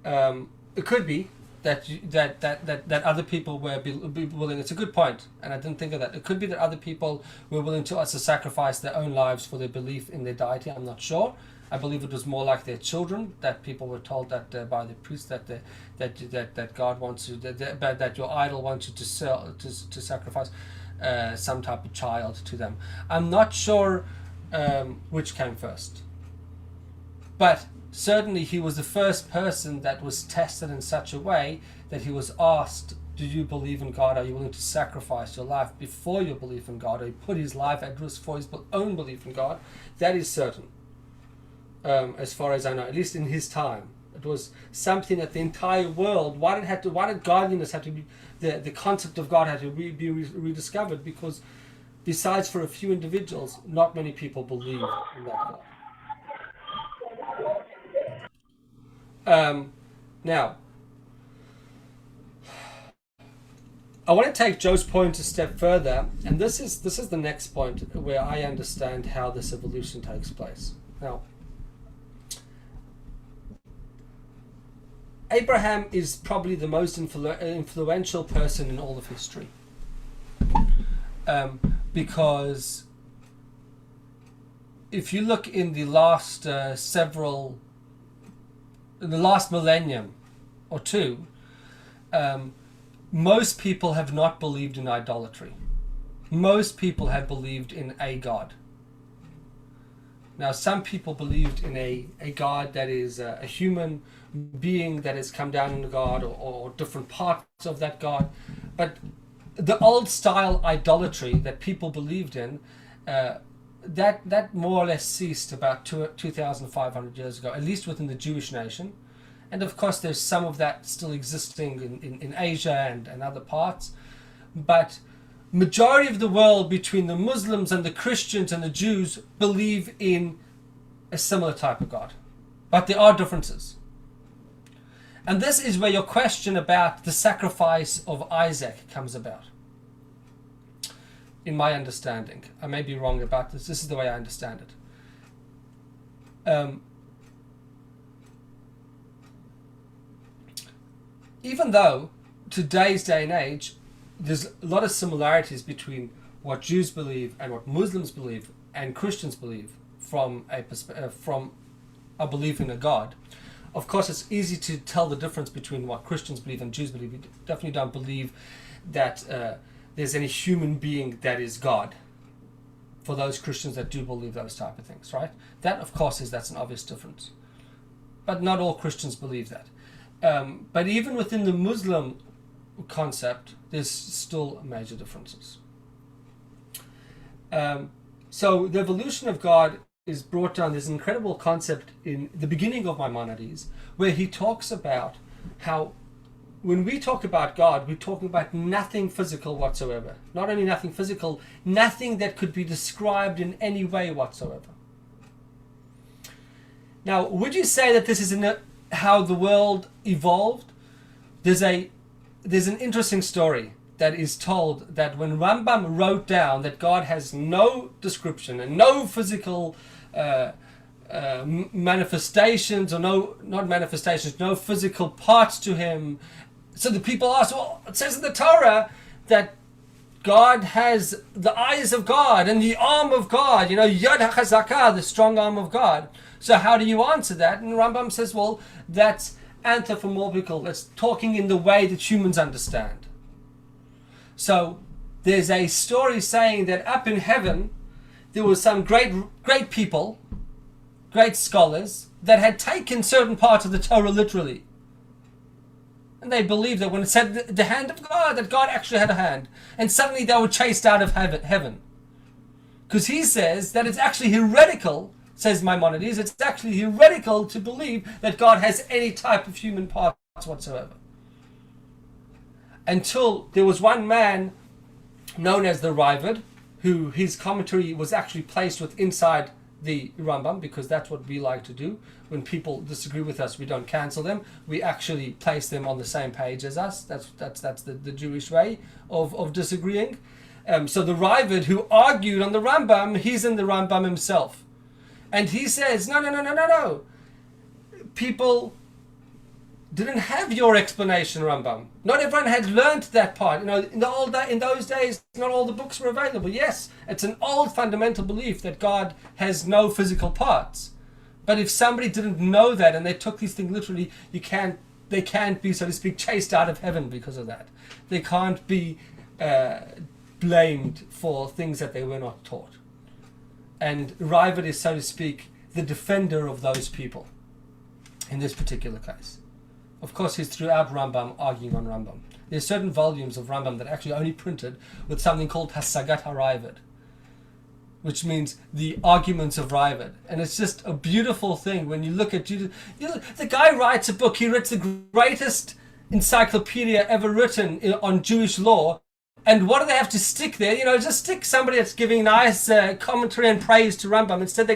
it could be that other people were willing. It's a good point, and I didn't think of that. It could be that other people were willing to also sacrifice their own lives for their belief in their deity. I'm not sure. I believe it was more like their children, that people were told that by the priest that God wants you, that your idol wants you to sacrifice some type of child to them. I'm not sure which came first, but certainly he was the first person that was tested in such a way that he was asked, do you believe in God? Are you willing to sacrifice your life before your belief in God? Or he put his life at risk for his own belief in God? That is certain. As far as I know, at least in his time, it was something that the entire world. Why did godliness have to be the concept of God had to be rediscovered? Because besides for a few individuals, not many people believe in that God. Now, I want to take Joe's point a step further, and this is the next point where I understand how this evolution takes place. Now, Abraham is probably the most influential person in all of history, because if you look in the last millennium or two, most people have not believed in idolatry. Most people have believed in a God. Now, some people believed in a God that is a human being that has come down into God, or different parts of that God. But the old style idolatry that people believed in, that more or less ceased about 2,500 years ago, at least within the Jewish nation. And of course, there's some of that still existing in Asia and other parts. But majority of the world, between the Muslims and the Christians and the Jews, believe in a similar type of God. But there are differences. And this is where your question about the sacrifice of Isaac comes about. In my understanding, I may be wrong about this. This is the way I understand it. Even though today's day and age, there's a lot of similarities between what Jews believe and what Muslims believe and Christians believe from a belief in a God. Of course, it's easy to tell the difference between what Christians believe and Jews believe. We definitely don't believe that there's any human being that is God, for those Christians that do believe those type of things, right? That, of course, that's an obvious difference. But not all Christians believe that. But even within the Muslim concept, there's still major differences. So the evolution of God is brought down. There's an incredible concept in the beginning of Maimonides where he talks about how when we talk about God, we're talking about nothing physical whatsoever. Not only nothing physical, nothing that could be described in any way whatsoever. Now, would you say that this is how the world evolved? There's an interesting story that is told that when Rambam wrote down that God has no description and no physical manifestations, or no physical parts to him. So the people asked, well, it says in the Torah that God has the eyes of God and the arm of God, Yad HaChazakah, the strong arm of God. So how do you answer that? And Rambam says, well, that's anthropomorphical. That's talking in the way that humans understand. So there's a story saying that up in heaven, there was some great people, great scholars, that had taken certain parts of the Torah literally. And they believed that when it said the hand of God, that God actually had a hand. And suddenly they were chased out of heaven. Because he says that it's actually heretical, says Maimonides, it's actually heretical to believe that God has any type of human parts whatsoever. Until there was one man known as the Ravid, who his commentary was actually placed with inside the Rambam, because that's what we like to do. When people disagree with us, we don't cancel them. We actually place them on the same page as us. That's the Jewish way of disagreeing. So the Ravid who argued on the Rambam, he's in the Rambam himself. And he says, no. People didn't have your explanation, Rambam. Not everyone had learnt that part. In those days, not all the books were available. Yes, it's an old fundamental belief that God has no physical parts. But if somebody didn't know that and they took these things literally, they can't be, so to speak, chased out of heaven because of that. They can't be blamed for things that they were not taught. And Ravid is, so to speak, the defender of those people in this particular case. Of course, he's throughout Rambam arguing on Rambam. There's certain volumes of Rambam that are actually only printed with something called Hasagat HaRavid, which means the arguments of Ravid. And it's just a beautiful thing when you look at Judah. The guy writes a book. He writes the greatest encyclopedia ever written on Jewish law. And what do they have to stick there? Just stick somebody that's giving nice commentary and praise to Rambam. Instead,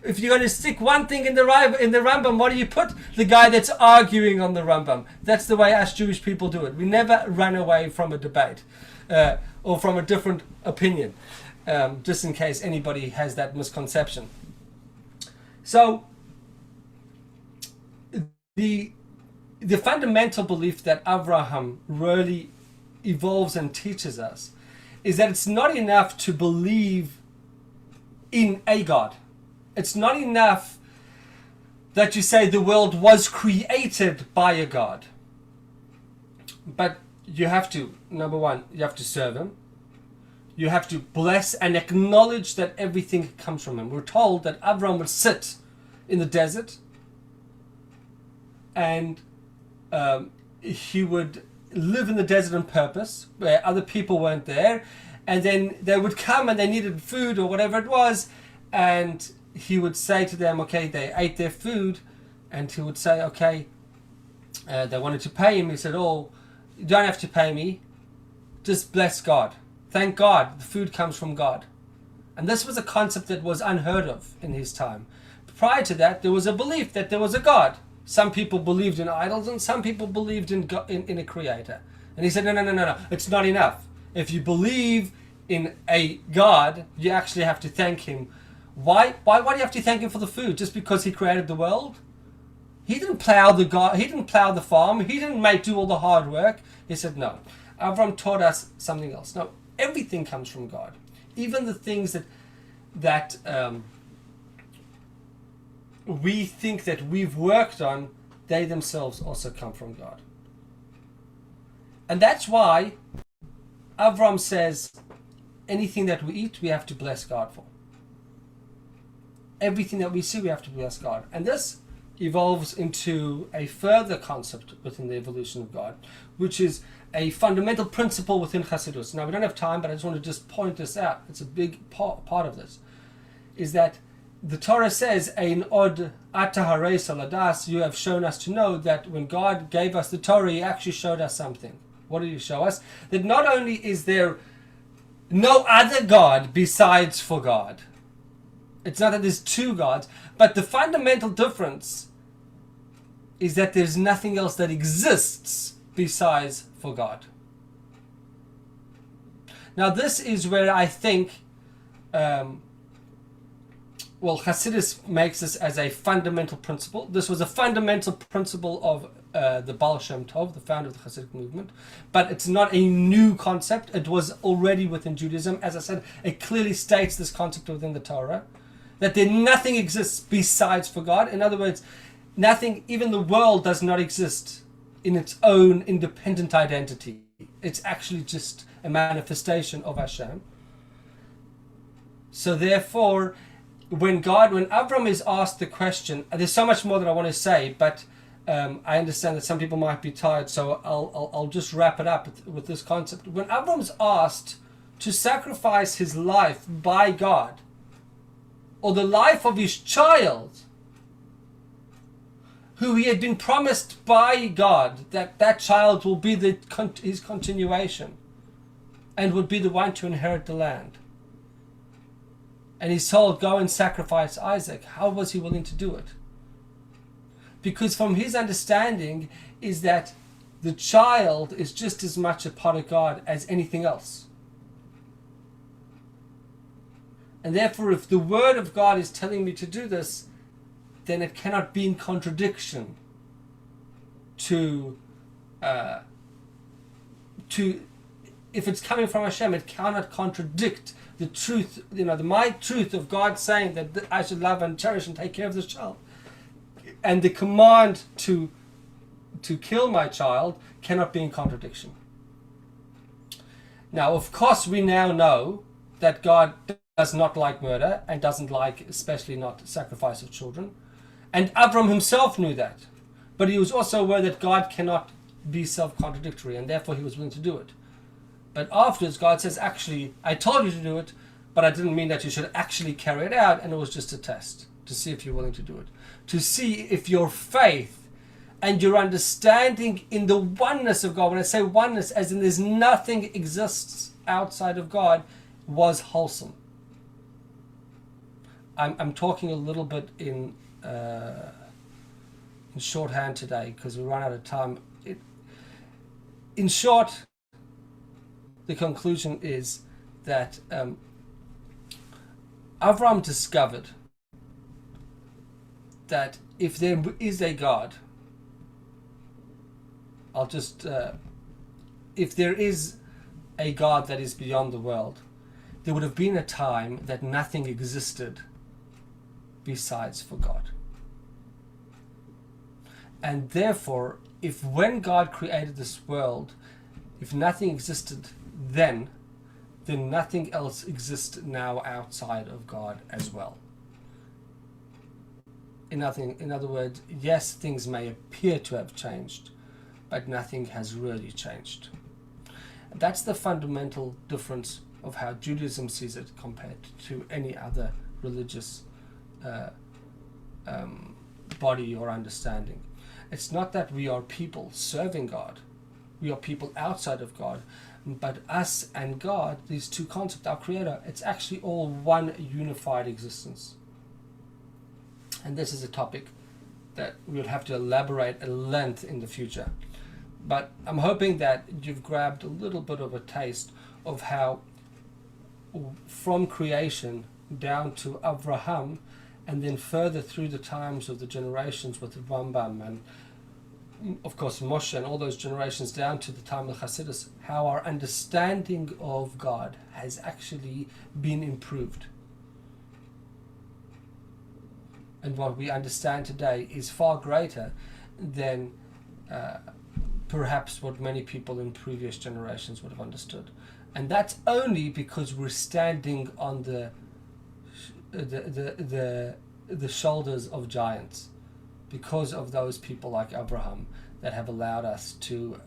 if you're going to stick one thing in the Rambam, what do you put? The guy that's arguing on the Rambam. That's the way us Jewish people do it. We never run away from a debate or from a different opinion, just in case anybody has that misconception. So the fundamental belief that Avraham really evolves and teaches us is that it's not enough to believe in a God. It's not enough that you say the world was created by a God. But you have to, number one, you have to serve him. You have to bless and acknowledge that everything comes from him. We're told that Avraham would sit in the desert and he would live in the desert on purpose where other people weren't there, and then they would come and they needed food or whatever it was, and he would say to them, okay, they ate their food, and he would say, okay, they wanted to pay him. He said, oh, you don't have to pay me, just bless God, thank God, the food comes from God. And this was a concept that was unheard of in his time. Prior to that, there was a belief that there was a God. Some people believed in idols and some people believed in a creator. And he said, no, it's not enough. If you believe in a God, you actually have to thank him. Why do you have to thank him for the food? Just because he created the world? He didn't plow the farm. He didn't do all the hard work. He said, no. Avram taught us something else. No, everything comes from God. Even the things that we think that we've worked on, they themselves also come from God. And that's why Avram says, anything that we eat, we have to bless God for. Everything that we see, we have to bless God. And this evolves into a further concept within the evolution of God, which is a fundamental principle within Hasidus. Now, we don't have time, but I just want to just point this out. It's a big part of this, is that the Torah says, Ein od ata harei saladas, you have shown us to know that when God gave us the Torah, He actually showed us something. What did He show us? That not only is there no other God besides for God, it's not that there's two gods, but the fundamental difference is that there's nothing else that exists besides for God. Now this is where I think Hasidus makes this as a fundamental principle. This was a fundamental principle of the Baal Shem Tov, the founder of the Hasidic movement, but it's not a new concept. It was already within Judaism. As I said, it clearly states this concept within the Torah, that nothing exists besides for God. In other words, nothing, even the world does not exist in its own independent identity. It's actually just a manifestation of Hashem. So therefore, when Avram is asked the question, there's so much more that I want to say, but I understand that some people might be tired, so I'll just wrap it up with this concept. When Avram's asked to sacrifice his life by God, or the life of his child, who he had been promised by God that child will be his continuation and would be the one to inherit the land. And he's told, go and sacrifice Isaac. How was he willing to do it? Because from his understanding is that the child is just as much a part of God as anything else. And therefore, if the word of God is telling me to do this, then it cannot be in contradiction to if it's coming from Hashem, it cannot contradict the truth, my truth of God saying that I should love and cherish and take care of this child. And the command to kill my child cannot be in contradiction. Now, of course, we now know that God does not like murder and doesn't like, especially not sacrifice of children. And Avram himself knew that. But he was also aware that God cannot be self-contradictory, and therefore he was willing to do it. But afterwards, God says, actually, I told you to do it, but I didn't mean that you should actually carry it out, and it was just a test to see if you're willing to do it. To see if your faith and your understanding in the oneness of God, when I say oneness, as in there's nothing exists outside of God, was wholesome. I'm talking a little bit in shorthand today because we run out of time. In short, the conclusion is that Avram discovered that if there is a God, if there is a God that is beyond the world, there would have been a time that nothing existed besides for God. And therefore, if when God created this world, if nothing existed then nothing else exists now outside of God as well. In other words, yes, things may appear to have changed, but nothing has really changed. And that's the fundamental difference of how Judaism sees it compared to any other religious body or understanding. It's not that we are people serving God, we are people outside of God, but us and God, these two concepts, our Creator, it's actually all one unified existence. And this is a topic that we would have to elaborate at length in the future. But I'm hoping that you've grabbed a little bit of a taste of how from creation down to Avraham, and then further through the times of the generations with the Rambam and of course Moshe and all those generations down to the time of Hasidus, how our understanding of God has actually been improved. And what we understand today is far greater than perhaps what many people in previous generations would have understood. and that's only because we're standing on the shoulders of giants, because of those people like Avraham that have allowed us to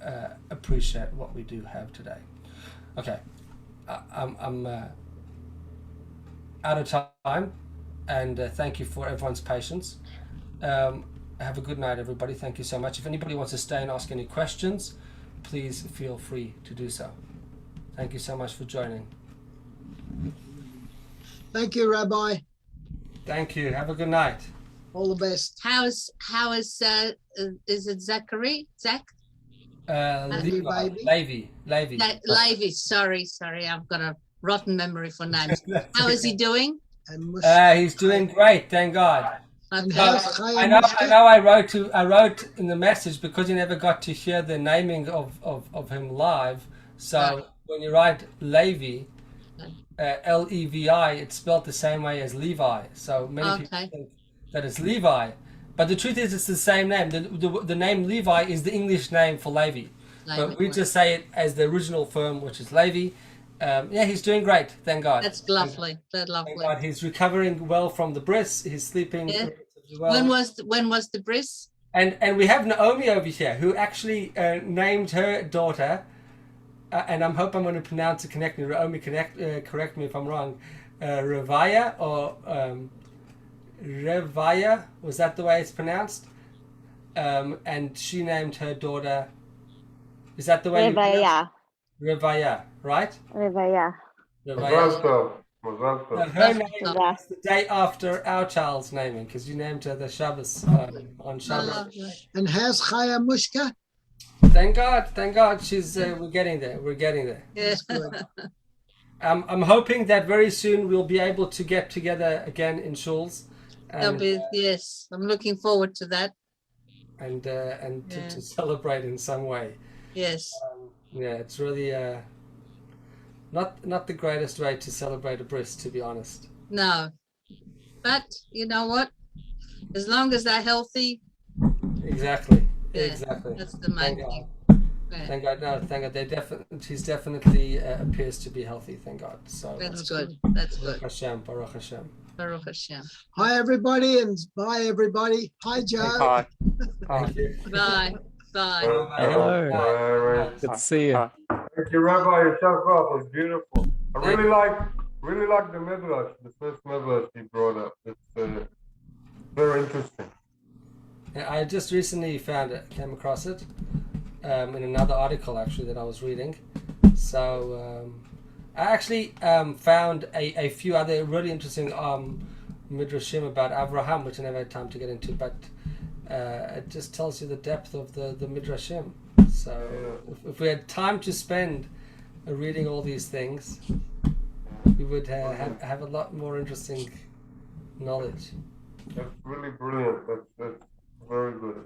appreciate what we do have today. Okay, I'm out of time, and thank you for everyone's patience. Have a good night, everybody. Thank you so much. If anybody wants to stay and ask any questions, please feel free to do so. Thank you so much for joining. Thank you, Rabbi. Thank you. Have a good night. All the best. How is is it Zachary? Zach? Levi. Levi. Sorry. I've got a rotten memory for names. How is he doing? He's doing great, thank God. Okay. I know. I wrote in the message because you never got to hear the naming of him live. So when you write Levi, Levi, it's spelled the same way as Levi. So many people think that it's Levi, but the truth is it's the same name. The name Levi is the English name for Levi, but we just say it as the original form, which is Levi. Yeah, he's doing great, thank God. That's lovely. That's lovely. Thank God. He's recovering well from the bris. He's sleeping well. When was the bris? And we have Naomi over here, who actually named her daughter, and I hope I'm going to pronounce it correctly. Naomi, correct me if I'm wrong. Revaya or Revaya, was that the way it's pronounced? And she named her daughter. Is that the way? Revaya. Revaya, right? Revaya. Her name is the day after our child's naming, because you named her the Shabbos on Shabbos. And how's Chaya Mushka? Thank God. She's we're getting there. Yes. I'm hoping that very soon we'll be able to get together again in shuls. Yes, I'm looking forward to that. And to celebrate in some way. Yes. Yeah, it's really not the greatest way to celebrate a bris, to be honest. No, but you know what? As long as they're healthy. Exactly. That's the main thing. Thank God. No, thank God. He's definitely appears to be healthy. Thank God. So that's good. That's good. Baruch Hashem. Baruch Hashem. Hi, everybody, and bye, everybody. Hi, Joe. Bye. Thank you. Bye. Hello. Bye. Good to see you. Thank you, Rabbi. Your Shabbat was beautiful. I really like the midrash, the first midrash you brought up. It's very interesting. I just recently came across it in another article actually that I was reading. So I actually found a few other really interesting midrashim about Avraham, which I never had time to get into, but it just tells you the depth of the midrashim. So if we had time to spend reading all these things, we would have a lot more interesting knowledge. That's really brilliant. That's very good.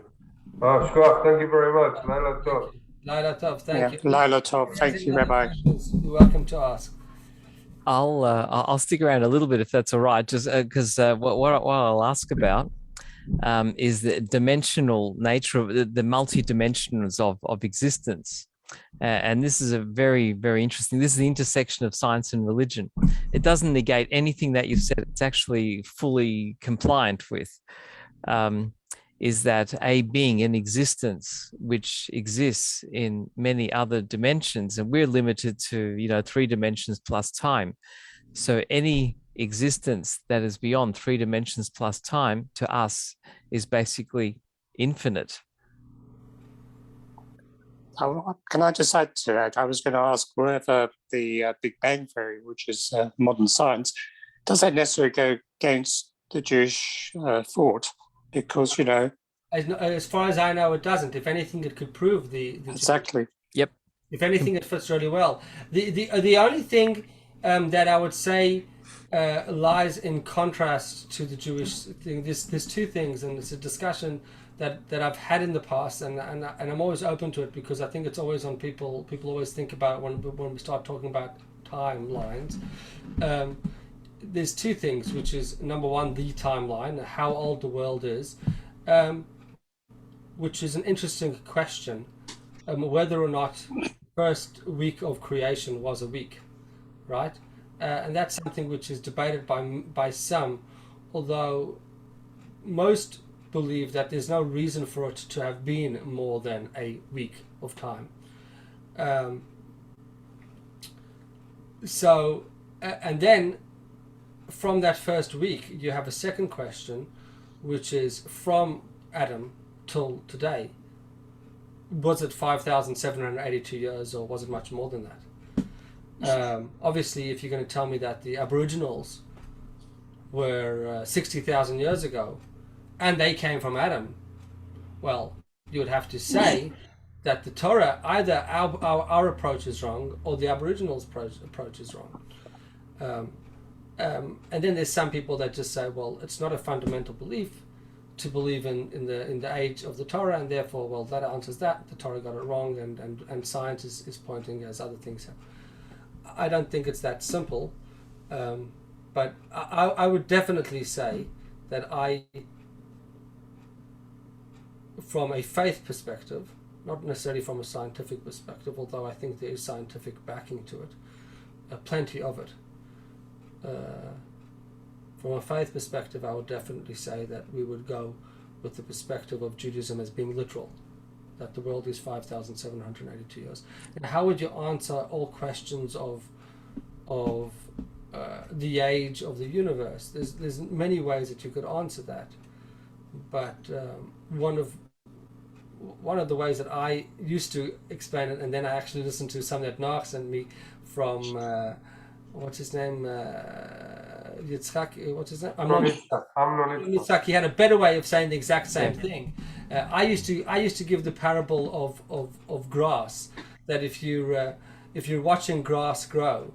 Shkach, thank you very much. Laila Tov. Laila Tov, thank you. Laila Tov, thank you, Rabbi. You're welcome to ask. I'll stick around a little bit if that's all right, just because what I'll ask about is the dimensional nature of the multi-dimensions of existence. And this is a very, very interesting, this is the intersection of science and religion. It doesn't negate anything that you've said. It's actually fully compliant with, is that a being, an existence, which exists in many other dimensions, and we're limited to, 3 dimensions plus time. So any existence that is beyond 3 dimensions plus time to us is basically infinite. Can I just add to that? I was going to ask whether the Big Bang Theory, which is modern science, does that necessarily go against the Jewish thought? Because, as far as I know, it doesn't. If anything, it could prove the exactly. Yep. If anything, it fits really well. The only thing that I would say lies in contrast to the Jewish thing. There's 2 things, and it's a discussion that I've had in the past, and I'm always open to it, because I think it's always on people. People always think about when we start talking about timelines. There's 2 things, which is number 1, the timeline, how old the world is, which is an interesting question, whether or not first week of creation was a week, right? And that's something which is debated by some, although most believe that there's no reason for it to have been more than a week of time. And then from that first week, you have a second question, which is from Adam till today. Was it 5,782 years, or was it much more than that? Obviously, if you're going to tell me that the Aboriginals were 60,000 years ago, and they came from Adam, well, you would have to say that the Torah, either our approach is wrong, or the Aboriginals' approach is wrong. And then there's some people that just say, well, it's not a fundamental belief to believe in the age of the Torah, and therefore, well, that answers that. The Torah got it wrong, and science is pointing as other things have. I don't think it's that simple, but I would definitely say that from a faith perspective, not necessarily from a scientific perspective, although I think there is scientific backing to it, plenty of it. From a faith perspective, I would definitely say that we would go with the perspective of Judaism as being literal, that the world is 5,782 years. And how would you answer all questions of the age of the universe? There's many ways that you could answer that, but one of the ways that I used to explain it, and then I actually listened to some that Nach sent me from what's his name, Yitzhak, what's his name? Amnon Yitzhak. He had a better way of saying the exact same thing. I used to give the parable of grass, that if you're watching grass grow,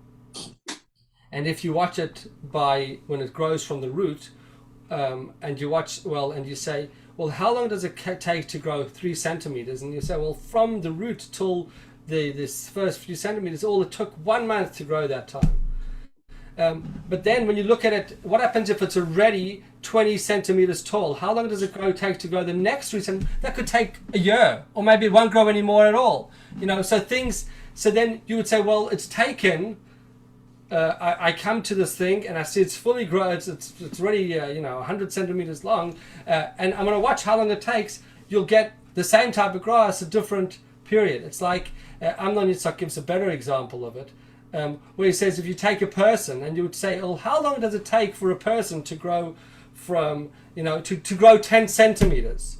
and if you watch it when it grows from the root, and you watch, and you say, well, how long does it take to grow 3 centimeters? And you say, well, from the root till this first few centimeters, all it took 1 month to grow that time. But then when you look at it, what happens if it's already 20 centimeters tall? How long does it take to grow the next 3 centimeters? That could take a year, or maybe it won't grow anymore at all. So then you would say, well, it's taken, I come to this thing and I see it's fully grown, it's already 100 centimeters long, and I'm going to watch how long it takes. You'll get the same type of grass, a different period. It's like Amnon Yitzhak gives a better example of it, where he says, if you take a person and you would say, well, how long does it take for a person to grow from, to grow 10 centimeters?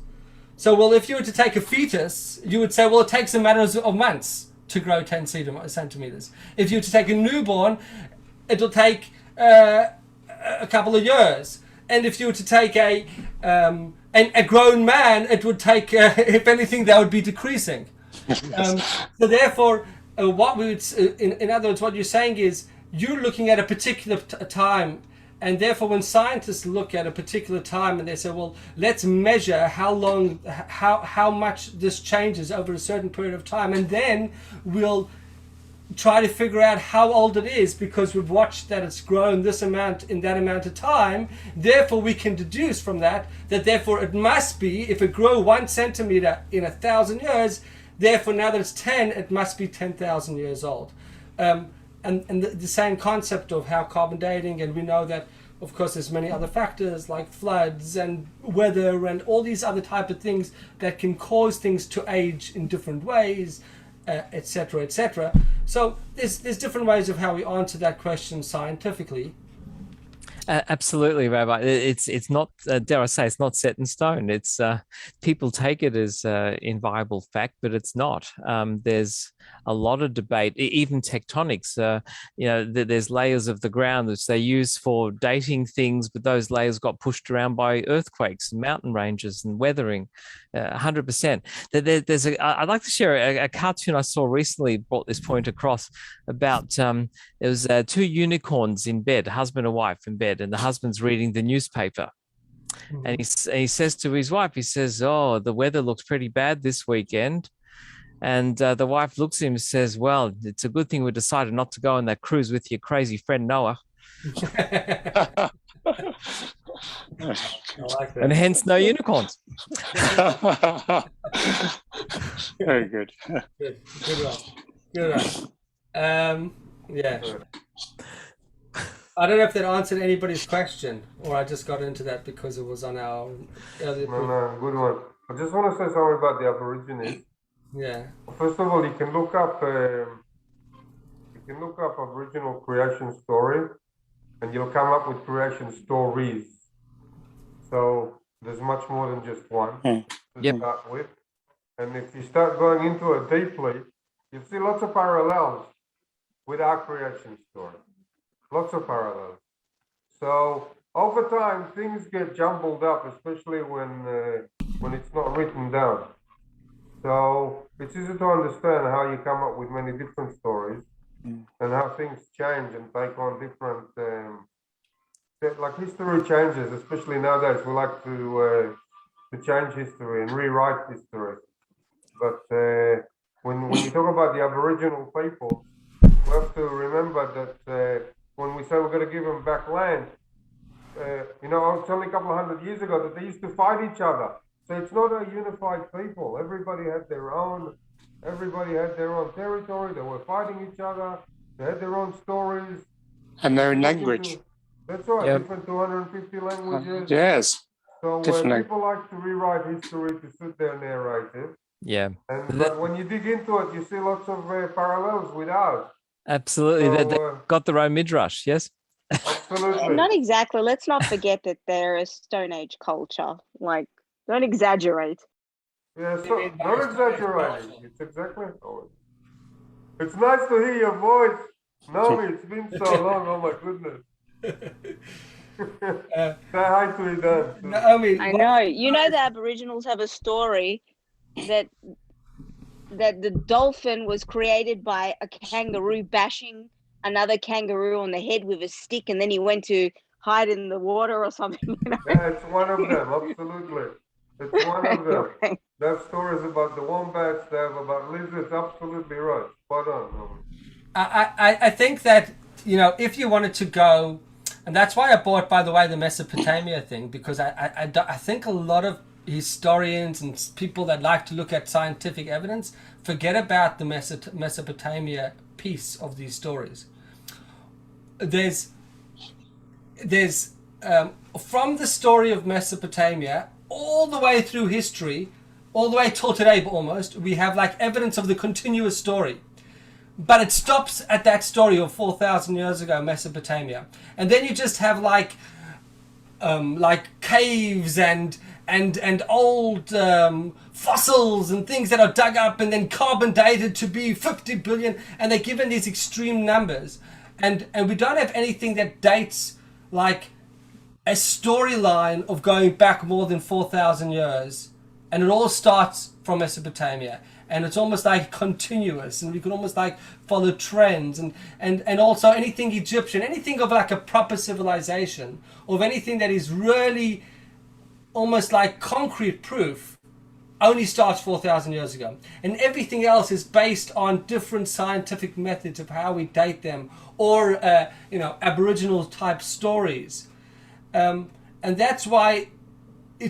So, well, if you were to take a fetus, you would say, well, it takes a matter of months to grow 10 centimeters. If you were to take a newborn, it'll take a couple of years. And if you were to take a grown man, it would take, if anything, that would be decreasing. So therefore, what we would, in other words, what you're saying is you're looking at a particular time, and therefore when scientists look at a particular time and they say, well, let's measure how much this changes over a certain period of time, and then we'll try to figure out how old it is because we've watched that it's grown this amount in that amount of time. Therefore, we can deduce from that therefore it must be, if it grew 1 centimeter in 1,000 years, therefore now that it's 10, it must be 10,000 years old. And the same concept of how carbon dating, and we know that, of course, there's many other factors like floods and weather and all these other type of things that can cause things to age in different ways, etc., etc. So there's different ways of how we answer that question scientifically. Absolutely, Rabbi. It's not, dare I say, it's not set in stone. It's people take it as inviolable fact, but it's not. There's a lot of debate, even tectonics. There's layers of the ground which they use for dating things, but those layers got pushed around by earthquakes and mountain ranges and weathering. 100%. I'd like to share a cartoon I saw recently. Brought this point across about there was 2 unicorns in bed, husband and wife in bed, and the husband's reading the newspaper. And he says to his wife, he says, oh, the weather looks pretty bad this weekend. And the wife looks at him and says, well, it's a good thing we decided not to go on that cruise with your crazy friend Noah. Like that. And hence no unicorns. Very good. Good one. Good one. Yeah. I don't know if that answered anybody's question, or I just got into that because it was on our earlier. No, good one. I just want to say something about the Aborigines. Yeah. First of all, you can look up Aboriginal creation story, and you'll come up with creation stories. So there's much more than just one to start with. And if you start going into it deeply, you see lots of parallels with our creation story. Lots of parallels. So over time, things get jumbled up, especially when it's not written down. So it's easy to understand how you come up with many different stories and how things change and take on different, like history changes, especially nowadays. We like to change history and rewrite history. But when you talk about the Aboriginal people, we have to remember that when we say we're going to give them back land, it's only a couple of hundred years ago that they used to fight each other. So it's not a unified people. Everybody had their own territory. They were fighting each other. They had their own stories. And their own language. That's right, different 250 languages. Yes. So people like to rewrite history to suit their narrative. Yeah. But when you dig into it, you see lots of parallels with ours. Absolutely. So, they got their own midrash, yes? Absolutely. Not exactly. Let's not forget that they're a Stone Age culture. Like, don't exaggerate. Yeah, so, not exaggerating. It's exactly how it is. It's nice to hear your voice. Naomi, it's been so long. Oh my goodness. Say hi to Idan. Naomi, I know. You know the Aboriginals have a story that the dolphin was created by a kangaroo bashing another kangaroo on the head with a stick, and then he went to hide in the water or something. You know? Yeah, it's one of them. Absolutely. It's one of them. They have stories about the wombats. They have about lizards. Absolutely right. Spot on, Naomi. I think that, if you wanted to go, and that's why I bought, by the way, the Mesopotamia thing, because I think a lot of historians and people that like to look at scientific evidence forget about the Mesopotamia piece of these stories. There's from the story of Mesopotamia all the way through history, all the way till today almost, we have like evidence of the continuous story. But it stops at that story of 4,000 years ago, Mesopotamia. And then you just have like caves and old fossils and things that are dug up and then carbon dated to be 50 billion, and they're given these extreme numbers. And we don't have anything that dates like a storyline of going back more than 4,000 years. And it all starts from Mesopotamia. And it's almost like continuous, and we can almost like follow trends, and also anything Egyptian, anything of like a proper civilization, or of anything that is really almost like concrete proof, only starts 4,000 years ago. And everything else is based on different scientific methods of how we date them, or Aboriginal type stories. And that's why,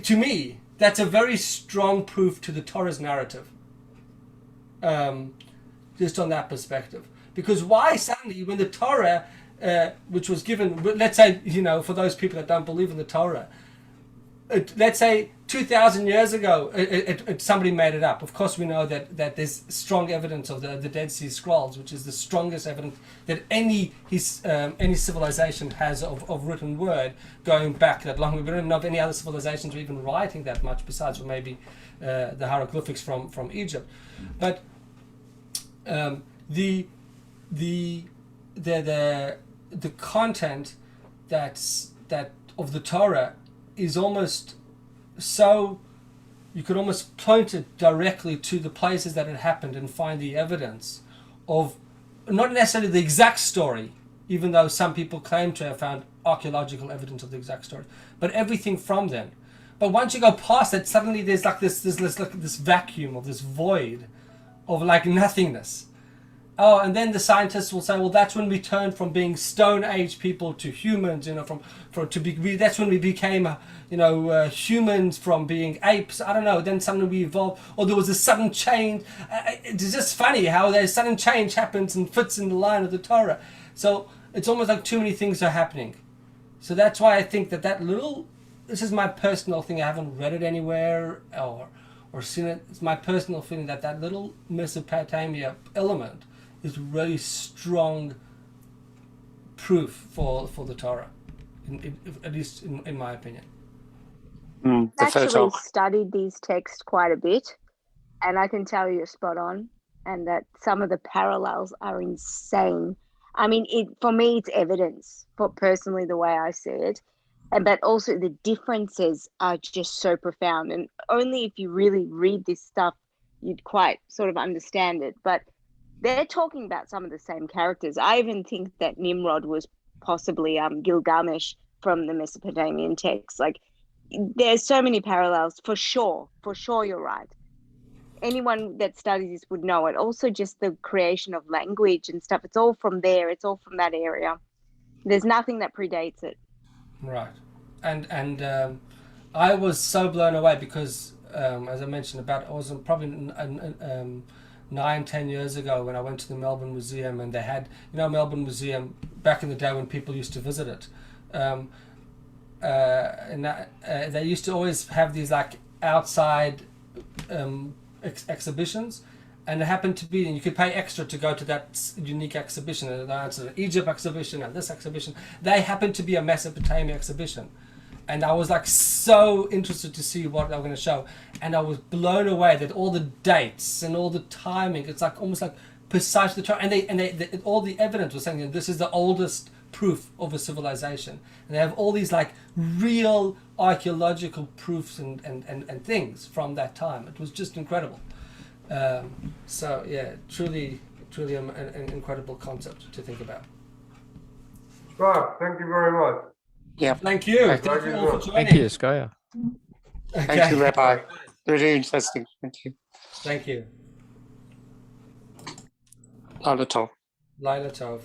to me, that's a very strong proof to the Torah's narrative. Just on that perspective, because why suddenly when the Torah, which was given, let's say, for those people that don't believe in the Torah, let's say 2,000 years ago, somebody made it up. Of course, we know that there's strong evidence of the Dead Sea Scrolls, which is the strongest evidence that any civilization has of written word going back that long. We don't know of any other civilizations or even writing that much, besides maybe the hieroglyphics from Egypt. But the content that of the Torah is almost so, you could almost point it directly to the places that it happened and find the evidence of, not necessarily the exact story, even though some people claim to have found archaeological evidence of the exact story, but everything from then. But once you go past it, suddenly there's like this vacuum of this void of like nothingness. oh, and then the scientists will say, well, that's when we turned from being Stone Age people to humans. You know, that's when we became, humans from being apes. I don't know. Then suddenly we evolved, or there was a sudden change. It's just funny how there's sudden change happens and fits in the line of the Torah. So it's almost like too many things are happening. So that's why I think that little. This is my personal thing. I haven't read it anywhere or seen it. It's my personal feeling that little Mesopotamia element is really strong proof for the Torah, at least in my opinion. I actually studied these texts quite a bit, and I can tell you're spot on, and that some of the parallels are insane. I mean, for me, it's evidence for personally the way I see it, but also the differences are just so profound, and only if you really read this stuff, you'd quite sort of understand it. But they're talking about some of the same characters. I even think that Nimrod was possibly Gilgamesh from the Mesopotamian texts. Like, there's so many parallels, for sure. For sure, you're right. Anyone that studies this would know it. Also, just the creation of language and stuff. It's all from there. It's all from that area. There's nothing that predates it. Right. And I was so blown away because, as I mentioned, I was probably 9-10 years ago when I went to the Melbourne Museum, and they had, Melbourne Museum back in the day when people used to visit it. They used to always have these like outside exhibitions, and it happened to be, and you could pay extra to go to that unique exhibition. And it's an Egypt exhibition and this exhibition. They happened to be a Mesopotamia exhibition, and I was like so interested to see what they were going to show, and I was blown away that all the dates and all the timing, it's like almost like precise the time, and they all the evidence was saying that this is the oldest proof of a civilization, and they have all these like real archaeological proofs and things from that time. It was just incredible. So yeah, truly an incredible concept to think about. Scott, thank you very much. Yeah. Thank you. Thank you all for joining. Thank you, Skaya. Okay. Thank you, Rabbi. Really interesting. Thank you. Thank you. Laila Tov. Laila Tov.